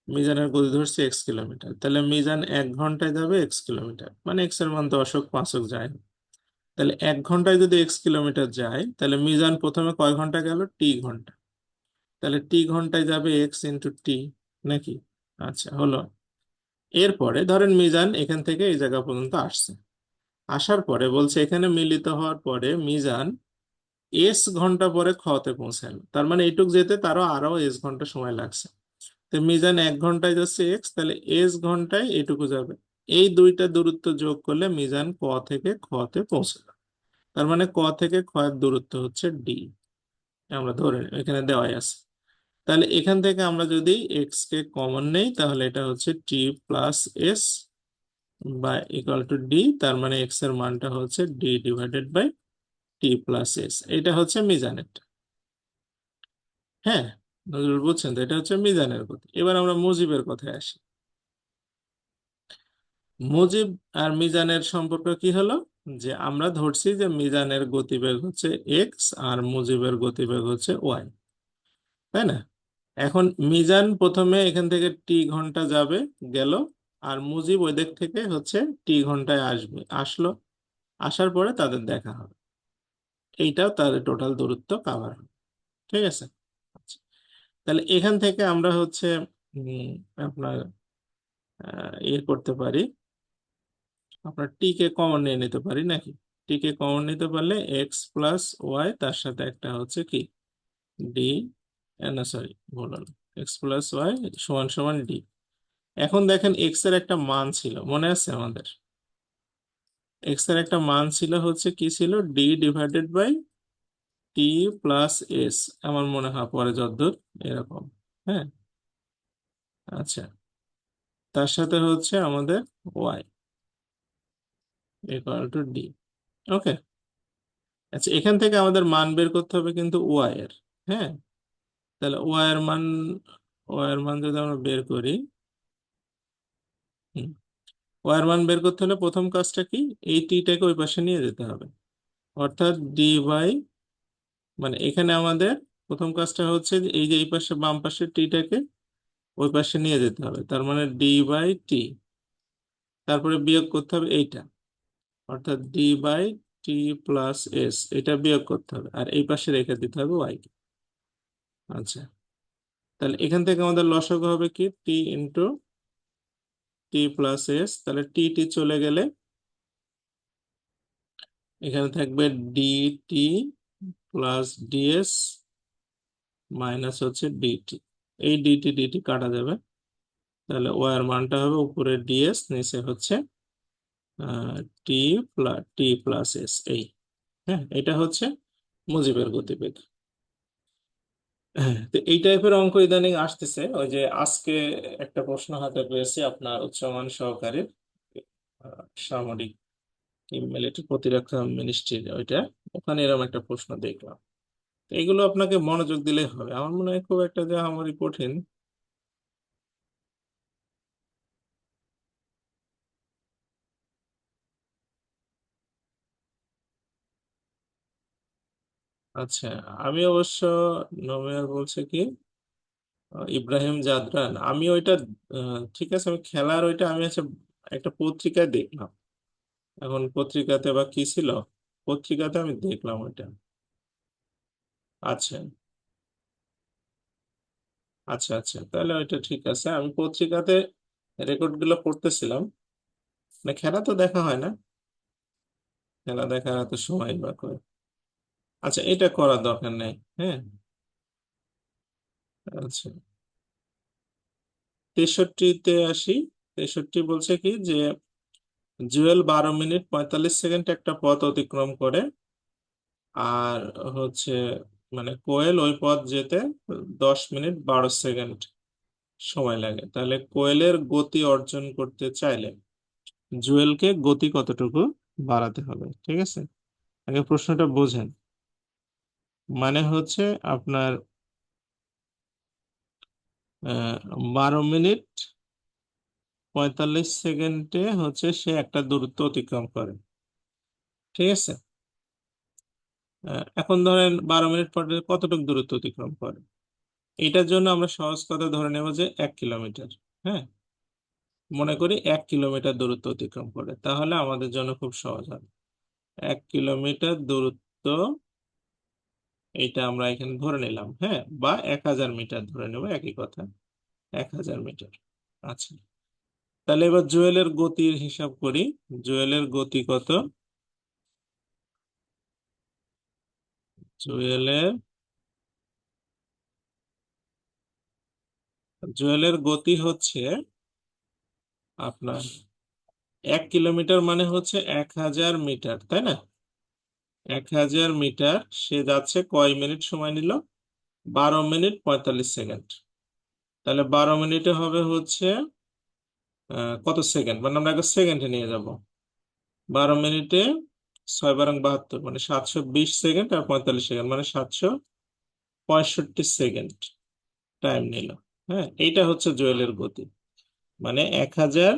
মিজানের গতি ধরছি এক্স কিলোমিটার, তাহলে মিজান 1 ঘন্টায় যাবে এক্স কিলোমিটার, মানে এক্স এর মান দশক পাঁচক যায়, তাহলে 1 ঘন্টায় যদি এক্স কিলোমিটার যায়, তাহলে মিজান প্রথমে কয় ঘন্টা গেল, টি ঘন্টা, তাহলে টি ঘন্টায় যাবে এক্স ইন্টু টি, নাকি? আচ্ছা হলো। এরপরে ধরেন মিজান এখান থেকে এই জায়গা পর্যন্ত আসছে, আসার পরে বলছে এখানে মিলিত হওয়ার পরে মিজান এস ঘন্টা পরে খতে পৌঁছালো, তার মানে এইটুক যেতে তারও আরো এস ঘন্টা সময় লাগছে। তো মিজান 1 ঘন্টায় যাচ্ছে এক্স, তাহলে এস ঘন্টায় এটুকু যাবে। এই দুইটা দূরত্ব যোগ করলে মিজান ক থেকে খতে পৌঁছালো, তার মানে ক থেকে খ এর দূরত্ব হচ্ছে ডি, আমরা ধরে নিই, এখানে দেওয়াই আছে। তাহলে এখান থেকে আমরা যদি এক্স কে কমন নেই, তাহলে এটা হচ্ছে টি প্লাস এস বা ইকুয়াল টু ডি, তার মানে এক্স এর মানটা হচ্ছে D divided by T plus S. এটা হচ্ছে মিজানেরটা। হ্যাঁ, নজরুল বুঝছেন তো, এটা হচ্ছে মিজানের গতি। এবার আমরা মুজিবের কথায় আসি। মুজিব আর মিজানের সম্পর্ক কি হলো, যে আমরা ধরছি যে মিজানের গতিবেগ হচ্ছে এক্স আর মুজিবের গতিবেগ হচ্ছে ওয়াই, তাই না? এখন মিজান প্রথমে এখান থেকে টি ঘন্টা যাবে, গেল, আর মুজিব ওই দিক থেকে হচ্ছে টি ঘন্টায় আসবে, আসলো, আসার পরে তাদের দেখা হবে, এইটাও তাদের টোটাল দূরত্ব কাভার হবে। ঠিক আছে, আচ্ছা, তাহলে এখান থেকে আমরা হচ্ছে উম, আপনার ইয়ে করতে পারি, আপনার টি কে কমন নিয়ে নিতে পারি নাকি? টি কে কমন নিতে পারলে এক্স প্লাস ওয়াই, তার সাথে একটা হচ্ছে কি ডি, না সরি ভুল হলো, এক্স প্লাস ওয়াই সমান সমান ডি। এখন দেখেন এক্স এর একটা মান ছিল, মনে আছে আমাদের? এক্স এর একটা মান ছিল হচ্ছে কি ছিল, D divided by T plus S, আমার মনে হয় পরে যতদূর এরকম। হ্যাঁ, আচ্ছা, তার সাথে হচ্ছে আমাদের ওয়াই ইকুয়াল টু ডি। ওকে, আচ্ছা, এখান থেকে আমাদের মান বের করতে হবে কিন্তু ওয়াই এর। হ্যাঁ, তাহলে ওয়াই এর মান যদি আমরা বের করি, ওয়াই এর মান বের করতে হলে প্রথম কাজটা কি, এই টিটাকে ওই পাশে নিয়ে যেতে হবে, অর্থাৎ ডি বাই, মানে এখানে আমাদের প্রথম কাজটা হচ্ছে যে এই যে এই পাশে বাম পাশে টিটাকে ওই পাশে নিয়ে যেতে হবে, তার মানে ডি বাই টি, তারপরে বিয়োগ করতে হবে এইটা, অর্থাৎ D by T plus S, এটা বিয়োগ করতে হবে, আর এই পাশে রেখে দিতে হবে ওয়াই কে। আচ্ছা, তাহলে এখান থেকে আমাদের লসাগু হবে কি, টি ইন্টু টি প্লাস এস, তাহলে টি টি চলে গেলে এখানে থাকবে ডিটি প্লাস ডিএস মাইনাস হচ্ছে ডিটি, এই ডিটি ডিটি কাটা যাবে, তাহলে ওয়াই এর মানটা হবে উপরে ডিএস, নিচে হচ্ছে টি প্লাস এস, এই, হ্যাঁ, এটা হচ্ছে মুজিবের গতিবেগ। হ্যাঁ, তো এই টাইপের অঙ্ক ইদানিং আসতেছে। ওই যে আজকে একটা প্রশ্ন হাতে পেয়েছি আপনার উচ্চমান সহকারী সামরিক মিলিটারি প্রতিরক্ষা মিনিস্ট্রির, ওইটা, ওখানে এরকম একটা প্রশ্ন দেখলাম। তো এগুলো আপনাকে মনোযোগ দিলেই হবে, আমার মনে হয় খুব একটা যে আমারই কঠিন। আচ্ছা, আমি অবশ্য, নমিয়ার বলছে কি, ইব্রাহিম জাদরান, আমি ওইটা, ঠিক আছে, আমি খেলার ওইটা আমি আচ্ছা একটা পত্রিকায় দেখলাম। এখন পত্রিকাতে বা কি ছিল, পত্রিকাতে আমি দেখলাম ওইটা। আচ্ছা, আচ্ছা, আচ্ছা, তাহলে ওইটা ঠিক আছে, আমি পত্রিকাতে রেকর্ড গুলো পড়তেছিলাম। মানে খেলা তো দেখা হয় না, খেলা দেখার এত সময় বা করে। আচ্ছা, এটা করার দরকার নেই। হ্যাঁ, আচ্ছা, 63-তে আসি। 63 বলছে কি যে জুয়েল 12 মিনিট 45 সেকেন্ড একটা পথ অতিক্রম করে, আর হচ্ছে মানে কোয়েল ওই পথ যেতে 10 মিনিট 12 সেকেন্ড সময় লাগে। তাহলে কোয়েলের গতি অর্জন করতে চাইলে জুয়েলকে গতি কতটুকু বাড়াতে হবে? ঠিক আছে, আগে প্রশ্নটা বোঝেন। মানে হচ্ছে আপনার 12 মিনিট 45 সেকেন্ডে হচ্ছে সে একটা দূরত্ব অতিক্রম করে। ঠিক আছে, এখন ধরেন 12 মিনিট পরে কতটুকু দূরত্ব অতিক্রম করে। এটার জন্য আমরা সহজ কথা ধরে নেব যে 1 কিলোমিটার। হ্যাঁ, মনে করি 1 কিলোমিটার দূরত্ব অতিক্রম করে, তাহলে আমাদের জন্য খুব সহজ হবে। 1 কিলোমিটার দূরত্ব, এটা আমরা এখানে ধরে নিলাম, হ্যাঁ, বা 1000 মিটার ধরে নেব, একই কথা, 1000 মিটার। আচ্ছা, তাহলে এবার জুয়েলের গতির হিসাব করি। জুয়েলের গতি কত? জুয়েলের জুয়েলের গতি হচ্ছে আপনার 1 কিলোমিটার মানে হচ্ছে 1000 মিটার, তাই না? 1000 মিটার সে যাচ্ছে কয় মিনিট সময় নিল? 12 মিনিট 45 সেকেন্ড। তাহলে 12 মিনিটে হবে হচ্ছে কত সেকেন্ড, মানে আমরা আগে সেকেন্ডে নিয়ে যাব। 12 মিনিটে 6 বারাং 72, মানে 720 সেকেন্ড, আর 45 সেকেন্ড মানে 765 সেকেন্ড টাইম নিল। হ্যাঁ, এইটা হচ্ছে জুয়েলের গতি। মানে 1000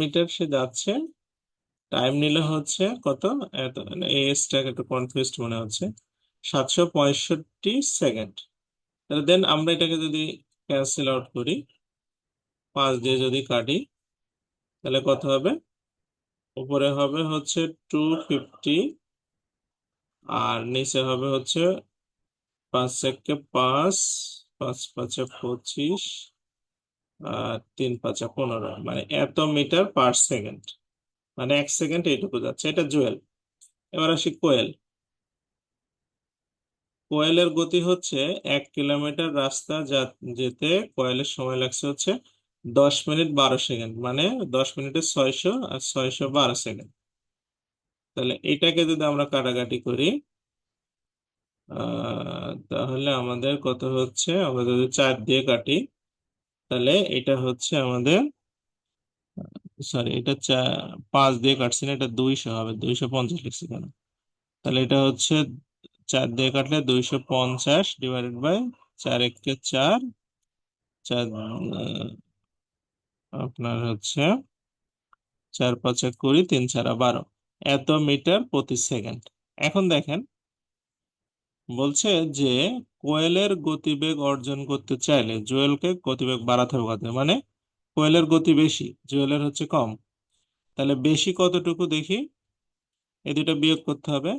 মিটার সে যাচ্ছে, টাইম নিলে হচ্ছে কত, এত, মানে এসটাকে একটু কনফিউজড মনে হচ্ছে, 765 সেকেন্ড। তাহলে দেন আমরা এটাকে যদি ক্যান্সেল আউট করি, 5 দিয়ে যদি কাটি, তাহলে কত হবে? উপরে হবে হচ্ছে 250, আর নিচে হবে হচ্ছে 5 একে 5, 5 5 25, আর 3 5 15, মানে এত মিটার পার সেকেন্ড, মানে 1 সেকেন্ড এইটুকু যাচ্ছে, এটা জুয়েল। এবার আসি কোয়েল। কোয়েলের গতি হচ্ছে 1 কিলোমিটার রাস্তা যেতে কোয়েলের সময় লাগছে হচ্ছে 10 মিনিট 12 সেকেন্ড, মানে 10 মিনিটে 600 আর 612 সেকেন্ড। তাহলে এটাকে যদি আমরা কাটাকাটি করি, তাহলে আমাদের কত হচ্ছে, আমরা যদি 4 দিয়ে কাটি, তাহলে এটা হচ্ছে আমাদের, সরি, এটা 5 দিয়ে কাটছি না, এটা 200 হবে, 250 লিখছি কেন? তাহলে এটা হচ্ছে 4 দিয়ে কাটলে 250 ডিভাইডেড বাই 4 একে 4, 4 আপনার হচ্ছে 4 5 20, 3 4 12, এত মিটার প্রতি সেকেন্ড। এখন দেখেন, বলছে যে কোয়েলের গতিবেগ অর্জন করতে চাইলে জুয়েলকে গতিবেগ বাড়াতে হবে কত? মানে কোয়েলের গতি বেশি, জুয়েলের হচ্ছে কম। তাহলে বেশি কতটুকু দেখি, এই দুটো বিয়োগ করতে হবে।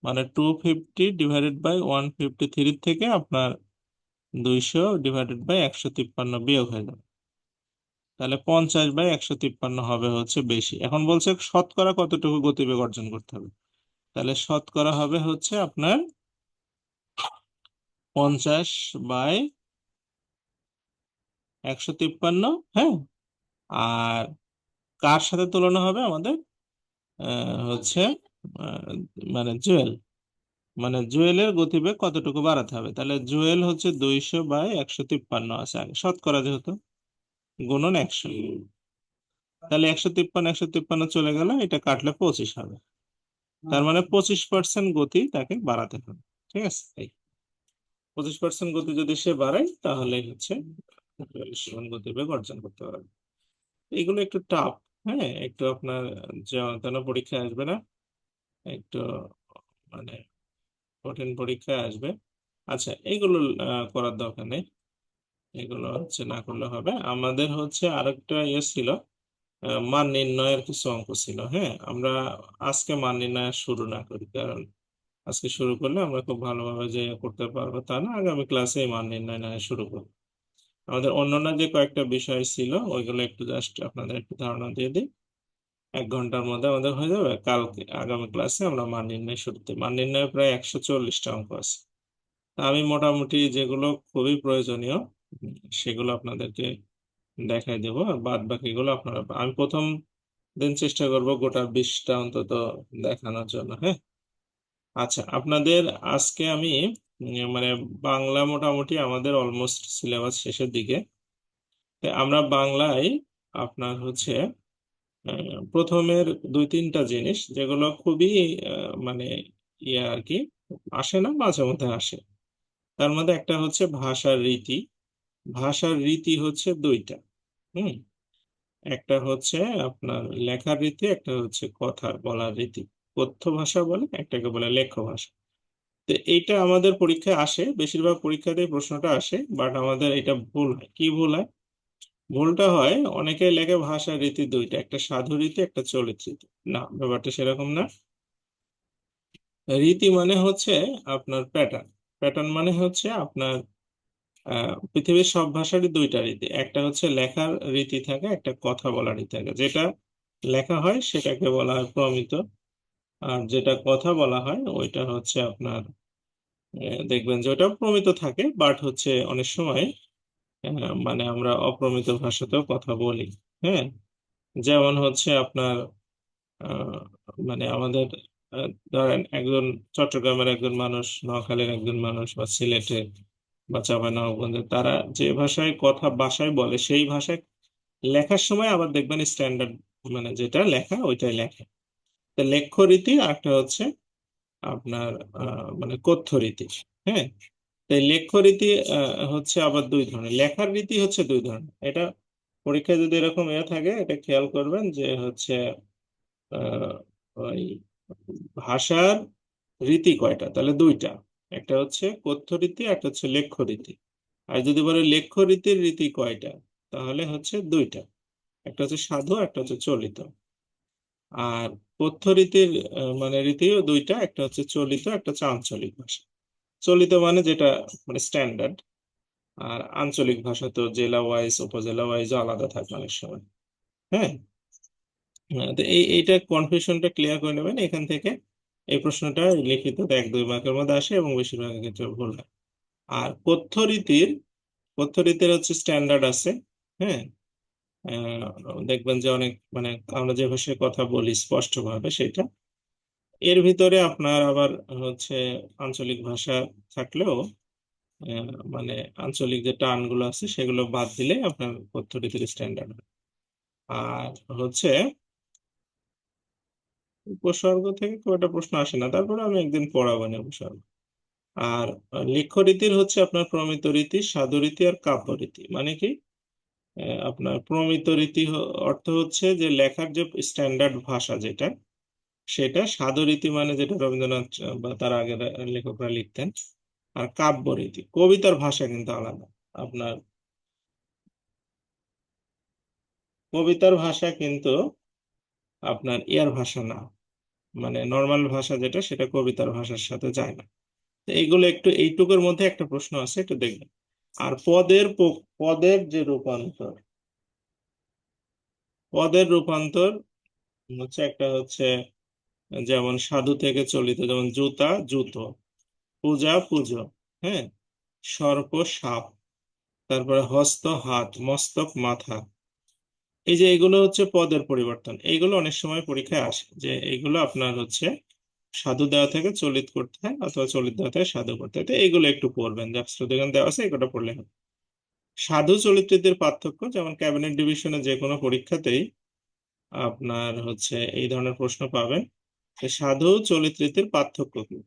মানে 250 ডিভাইডেড বাই 153 থেকে আপনার 200 ডিভাইডেড বাই 153 বিয়োগ হয়ে যাবে। তাহলে 50/153 হবে হচ্ছে বেশি। এখন বলছে শতকরা কতটুকু গতিবেগ অর্জন করতে হবে। তাহলে শতকরা হবে হচ্ছে আপনার 50 153। হ্যাঁ। আর কার সাথে তুলনা হবে আমাদের? হচ্ছে আহ, মানে জুয়েল, মানে জুয়েলের গতিবেগ কতটুকু বাড়াতে হবে, তাহলে জুয়েল হচ্ছে 200/153 আছে আগে শতকরা যেহেতু, গুণন 100। তাহলে 153 চলে গেল, এটা কাটলে 25 হবে। তার মানে 25% গতি তাকে বাড়াতে হবে। ঠিক আছে, এই 25% গতি যদি সে বাড়ায় তাহলে হচ্ছে 42 গতিবেগ অর্জন করতে পারবে। এগুলো একটু টাফ। হ্যাঁ, একটু আপনার যেন পরীক্ষায় আসবে না, একটু মানে কঠিন পরীক্ষায় আসবে। আচ্ছা, এগুলো করার দরকার নেই, এগুলো হচ্ছে না করলে হবে। আমাদের হচ্ছে আরেকটা ইয়ে ছিল, মান নির্ণয়ের কিছু অঙ্ক ছিল। হ্যাঁ, আমরা আজকে মান নির্ণয় শুরু না করি, কারণ আজকে শুরু করলে আমরা খুব ভালোভাবে যে করতে পারবো তা না, আগামী ক্লাসে মান নির্ণয় না শুরু করবো। আমাদের অন্যান্য যে কয়েকটা বিষয় ছিল ওইগুলো একটু জাস্ট আপনাদের একটু ধারণা দিয়ে দিই। 1 ঘন্টার মধ্যে আমাদের হয়ে যাবে। কালকে আগামী ক্লাসে আমরা মান নির্ণয় শুরুতে, মান নির্ণয়ে প্রায় 140টা অঙ্ক আছে। তা আমি মোটামুটি যেগুলো খুবই প্রয়োজনীয় সেগুলো আপনাদেরকে দেখাই দেবো, আর বাদ বাকিগুলো আপনারা, আমি প্রথম দিন চেষ্টা করব গোটা 20টা অন্তত দেখানোর জন্য। হ্যাঁ। আচ্ছা, আপনাদের আজকে আমি মানে বাংলা মোটামুটি আমাদের অলমোস্ট সিলেবাস শেষের দিকে। তাই আমরা বাংলায় আপনার হচ্ছে প্রথমের 2-3টা জিনিস যেগুলো খুবই মানে ইয়ে আর কি, আসে না, মাঝে মধ্যে আসে। তার মধ্যে একটা হচ্ছে ভাষার রীতি। ভাষার রীতি হচ্ছে দুইটা। হুম। একটা হচ্ছে আপনার লেখার রীতি, একটা হচ্ছে কথার বলার রীতি। কথ্য ভাষা বলে, একটাকে বলে লেখ্য ভাষা। তো এইটা আমাদের পরীক্ষায় আসে, বেশিরভাগ পরীক্ষাতেই প্রশ্নটা আসে, বাট আমাদের এটা ভুল হয়। কি ভুল হয়? ভুলটা হয় অনেকে লেখে ভাষার রীতি দুইটা, একটা সাধু রীতি, একটা চলিত রীতি। না, ব্যাপারটা সেরকম না। রীতি মানে হচ্ছে আপনার প্যাটার্ন। প্যাটার্ন মানে হচ্ছে আপনার পৃথিবীর সব ভাষারই দুইটা রীতি, একটা হচ্ছে লেখার রীতি থাকে, একটা কথা বলার রীতি থাকে। যেটা লেখা হয় সেটাকে বলা হয় প্রমিত, আর যেটা কথা বলা হয় ওইটা হচ্ছে আপনার দেখবেন যে ওটা প্রমিত থাকে, বাট হচ্ছে অনেক সময় মানে আমরা অপ্রমিত ভাষাতেও কথা বলি। হ্যাঁ। যেমন হচ্ছে আপনার আহ, মানে আমাদের ধরেন একজন চট্টগ্রামের একজন মানুষ, নোয়াখালীর একজন মানুষ, বা সিলেটের বা চাঁপাইনবাবগঞ্জের, তারা যে ভাষায় কথা বাসায় বলে সেই ভাষায় লেখার সময় আবার দেখবেন স্ট্যান্ডার্ড, মানে যেটা লেখা ওইটাই লেখে। তো লেখ্য রীতি আর একটা হচ্ছে আপনার মানে কথ্য রীতি। হ্যাঁ। তো এই লেখ্য রীতি হচ্ছে আবার দুই ধরনের, লেখার রীতি হচ্ছে দুই ধরনের। এটা পরীক্ষায় যদি এরকম ইয়ে থাকে, এটা খেয়াল করবেন যে হচ্ছে আহ, ওই ভাষার রীতি কয়টা, তাহলে দুইটা, একটা হচ্ছে কথ্য রীতি, একটা হচ্ছে লেখ্য রীতি। আর যদি বলে লেখ্য রীতির রীতি কয়টা, তাহলে হচ্ছে দুইটা, একটা হচ্ছে সাধু, একটা হচ্ছে চলিত। আর কথ্য রীতির মানে রীতিও দুইটা, একটা হচ্ছে চলিত, একটা হচ্ছে আঞ্চলিক ভাষা। চলিত মানে যেটা মানে স্ট্যান্ডার্ড, আর আঞ্চলিক ভাষা তো জেলা ওয়াইজ উপজেলা ওয়াইজ আলাদা থাকে অনেক সময়। হ্যাঁ। তো এইটা কনফিউশনটা ক্লিয়ার করে নেবেন এখান থেকে। এই প্রশ্নটা লিখিত 1-2 মার্কের মধ্যে আসে এবং বেশিরভাগের ক্ষেত্রে ভুল হয়। আর কথ্য রীতির হচ্ছে স্ট্যান্ডার্ড আছে। হ্যাঁ। দেখবেন যে অনেক মানে আমরা যে ভাষায় কথা বলি স্পষ্টভাবে সেটা, এর ভিতরে আপনার আবার হচ্ছে আঞ্চলিক ভাষা থাকলেও মানে আঞ্চলিক যে টার্মগুলো আছে সেগুলো বাদ দিলে আপনার কথ্য রীতির স্ট্যান্ডার্ড। আর হচ্ছে উপসর্গ থেকে খুব একটা প্রশ্ন আসে না, তারপরে আমি একদিন পড়াবো না উপসর্গ। আর লেখ্য রীতির হচ্ছে আপনার প্রমিত রীতি, সাধু রীতি আর কাব্য রীতি। মানে কি? আপনার প্রমিত রীতি অর্থ হচ্ছে যে লেখার যে স্ট্যান্ডার্ড ভাষা যেটা, সেটা। সাধু রীতি মানে যেটা রবীন্দ্রনাথ বা তার আগের লেখকরা লিখতেন। আর কাব্য রীতি, কবিতার ভাষা কিন্তু আলাদা। আপনার কবিতার ভাষা কিন্তু আপনার ইয়ার ভাষা না, মানে নর্মাল ভাষা যেটা সেটা কবিতার ভাষার সাথে যায় না। তো এইগুলো একটু, এইটুকুর মধ্যে একটা প্রশ্ন আছে, একটু দেখবেন। আর পদের যে রূপান্তর, পদের রূপান্তর হচ্ছে একটা হচ্ছে যেমন সাধু থেকে চলিত, যেমন জুতা জুতো, পূজা পুজো। হ্যাঁ। সর্প সাপ। তারপরে হস্ত হাত, মস্তক মাথা। এই যে এগুলো হচ্ছে পদের পরিবর্তন, এইগুলো অনেক সময় পরীক্ষায় আসে যে এইগুলো আপনার হচ্ছে সাধু দেওয়া থেকে চলিত করতে হয় অথবা চলিত দেওয়া থেকে সাধু করতে হয়, তো এইগুলো একটু পড়বেন, যা শ্রুতিগান দেওয়া আছে এগুলো পড়লে হবে। সাধু চরিত্রদের পার্থক্য, যেমন ক্যাবিনেট ডিভিশনে যে কোনো পরীক্ষাতেই আপনার হচ্ছে এই ধরনের প্রশ্ন পাবেন যে সাধু চরিত্রের পার্থক্য কি।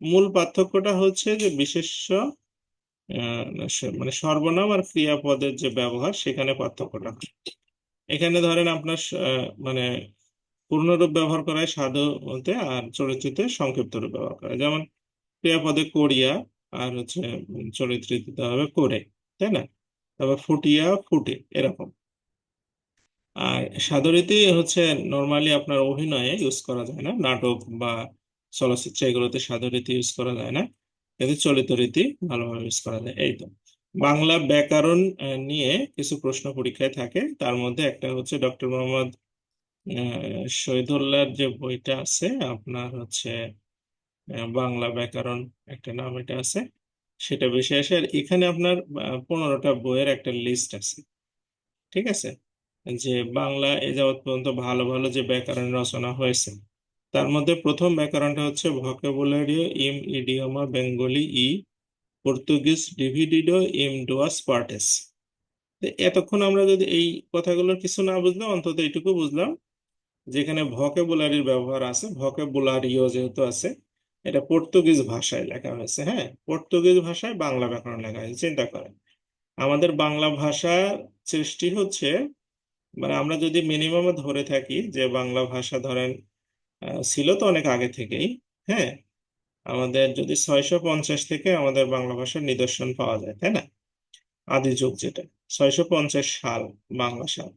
মূল পার্থক্যটা হচ্ছে যে বিশেষ্য মানে সর্বনাম আর ক্রিয়াপদের যে ব্যবহার সেখানে পার্থক্যটা হয়। এখানে ধরেন আপনার মানে পূর্ণরূপ ব্যবহার করা হয় সাধু বলতে, আর চরিত্রিতে সংক্ষিপ্ত রূপ ব্যবহার করা হয়। যেমন ক্রিয়াপদে করিয়া, আর হচ্ছে চরিত্রে দিতে হবে করে, তাই না? তারপর ফুটিয়া ফুটে, এরকম। আর সাদরীতি হচ্ছে নর্মালি আপনার অভিনয়ে ইউজ করা যায় না, নাটক বা চলচ্চিত্র এগুলোতে সাদরীতি ইউজ করা যায় না, কিন্তু চলিত রীতি ভালোভাবে ইউজ করা যায়। এই তো বাংলা ব্যাকরণ নিয়ে কিছু প্রশ্ন পরীক্ষায় থাকে, তার মধ্যে একটা হচ্ছে ডক্টর মোহাম্মদ শহীদুল্লাহর যে বইটা আছে আপনার হচ্ছে বাংলা ব্যাকরণ, একটা নাম এটা আছে, সেটা বেশি আসে। আর এখানে আপনার 15টা বইয়ের একটা লিস্ট আছে, ঠিক আছে? যে বাংলা এ যাবৎ পর্যন্ত ভালো ভালো যে ব্যাকরণ রচনা হয়েছে, তার মধ্যে প্রথম ব্যাকরণটা হচ্ছে ভোকাবুলারিও ইম ইডিওমা বেঙ্গলি ই পর্তুগিজ ডিভিডিডো ইম ডুয়াস পার্টেস। এতক্ষণ আমরা যদি এই কথাগুলোর কিছু না বুঝলাম, অন্তত এইটুকু বুঝলাম যেখানে ভোকাবুলারির ব্যবহার আছে, ভোকাবুলারিও যেহেতু আছে, এটা পর্তুগিজ ভাষায় লেখা হয়েছে। হ্যাঁ, পর্তুগিজ ভাষায় বাংলা ব্যাকরণ লেখা হয়েছে। চিন্তা করেন, আমাদের বাংলা ভাষা সৃষ্টি হচ্ছে, মানে আমরা যদি মিনিমাম ধরে থাকি যে বাংলা ভাষা ধরেন ছিল তো অনেক আগে থেকেই। হ্যাঁ, আমাদের যদি 650 থেকে আমাদের বাংলা ভাষার নিদর্শন পাওয়া যায়, তাই না? আদি যুগ যেটা 650 সাল, বাংলা সাল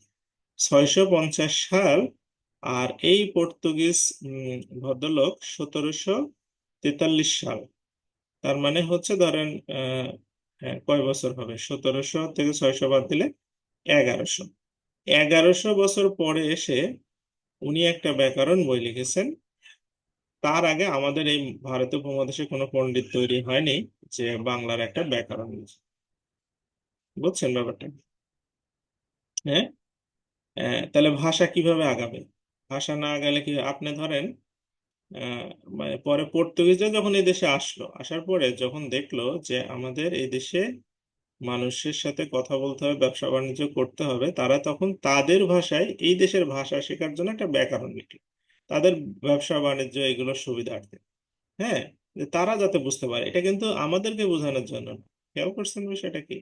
650 সাল। আর এই পর্তুগিজ ভদ্রলোক 1743 সাল। তার মানে হচ্ছে ধরেন হ্যাঁ, কয় বছর হবে, 1700 থেকে 600 বাদ দিলে 1100। 1100 বছর পরে এসে উনি একটা ব্যাকরণ বই লিখেছেন। তার আগে আমাদের এই ভারতীয় উপমহাদেশে কোনো পণ্ডিত তৈরি হয়নি যে বাংলার একটা ব্যাকরণ লিখেছে। বুঝছেন ব্যাপারটা? হ্যাঁ। তাহলে ভাষা কিভাবে আগাবে? ভাষা না আগালে কি, আপনি ধরেন আহ, মানে পরে পর্তুগিজরা যখন এই দেশে আসলো, আসার পরে যখন দেখলো যে আমাদের এই দেশে মানুষের সাথে কথা বলতে হবে, ব্যবসা বাণিজ্য করতে হবে, তারা তখন তাদের ভাষায় এই দেশের ভাষা শেখার জন্য একটা ব্যাকরণ লিখলো, তাদের ব্যবসা বাণিজ্য এগুলোর সুবিধার্থে। হ্যাঁ, যে তারা যাতে বুঝতে পারে, এটা কিন্তু আমাদেরকে বোঝানোর জন্য না। খেয়াল করছেন বিষয়টা কি?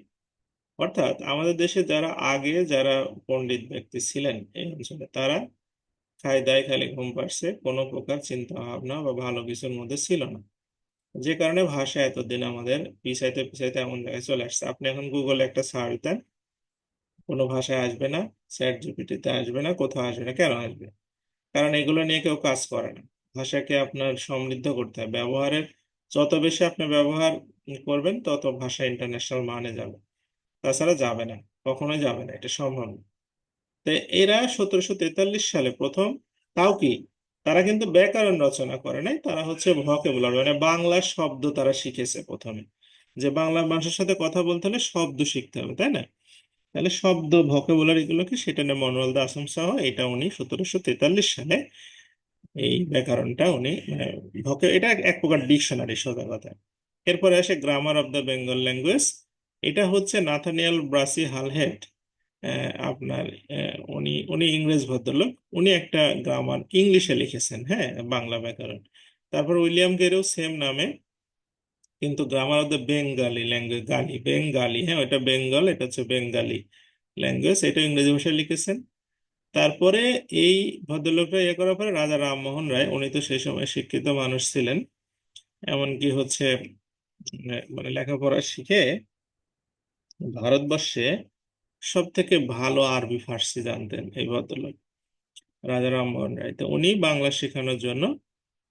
অর্থাৎ আমাদের দেশে যারা আগে যারা পণ্ডিত ব্যক্তি ছিলেন এই অঞ্চলে, তারা খায় দায় খালি ঘুম পাচ্ছে, কোনো প্রকার চিন্তা ভাবনা বা ভালো কিছুর মধ্যে ছিল না, যে কারণে ভাষা এতদিন আমাদের পিছাইতে পিছাইতে এমন জায়গায় চলে আসছে। আপনি এখন গুগলে একটা সার্চ দেন, কোনো ভাষায় আসবে না, চ্যাট জিপিটিতে আসবে না, কোথাও আসবে না। কেন আসবে? কারণ এগুলো নিয়ে কেউ কাজ করে না। ভাষাকে আপনার সমৃদ্ধ করতে হয়, ব্যবহারের যত বেশি আপনি ব্যবহার করবেন তত ভাষা ইন্টারন্যাশনাল মানে যাবে, তাছাড়া যাবে না, কখনোই যাবে না, এটা সম্ভব না। তো এরা 1743 সালে প্রথম, তাও কি, তারা কিন্তু ব্যাকরণ রচনা করে নাই, তারা হচ্ছে ভোকাবুলারি মানে বাংলা শব্দ তারা শিখেছে প্রথমে। যে বাংলা মানুষের সাথে কথা বলতে হলে শব্দ শিখতে হবে, তাই না? তাহলে শব্দ ভোকাবুলারি গুলোকে সেটা নিয়ে মনোয়াল দা আসাম সহ এটা উনি 1743 সালে এই ব্যাকরণটা উনি মানে এটা এক প্রকার ডিকশনারি সোজা কথা। এরপরে আসে grammar of the Bengal language. এটা হচ্ছে নাথানিয়েল ব্রাসি হালহেড, আপনার উনি উনি ইংরেজ ভদ্রলোক, উনি একটা গ্রামার ইংলিশে লিখেছেন, হ্যাঁ, বাংলা ব্যাকরণ। তারপর উইলিয়াম কেরও সেম নামে, কিন্তু grammar of the Bengali language, Bengali, হ্যাঁ, ওটা বেঙ্গল, এটা হচ্ছে বেঙ্গালি ল্যাঙ্গুয়েজ, এটা ইংরেজি ভাষায় লিখেছেন। তারপরে এই ভদ্রলোকরা ইয়ে করার পরে রাজা রামমোহন রায়, উনি তো সেই সময় শিক্ষিত মানুষ ছিলেন, এমনকি হচ্ছে মানে লেখাপড়া শিখে ভারতবর্ষে সব থেকে ভালো আরবি ফার্সি জানতেন এই ভদ্রলোক, রাজা রামমোহন রায়। তো উনি বাংলা শেখানোর জন্য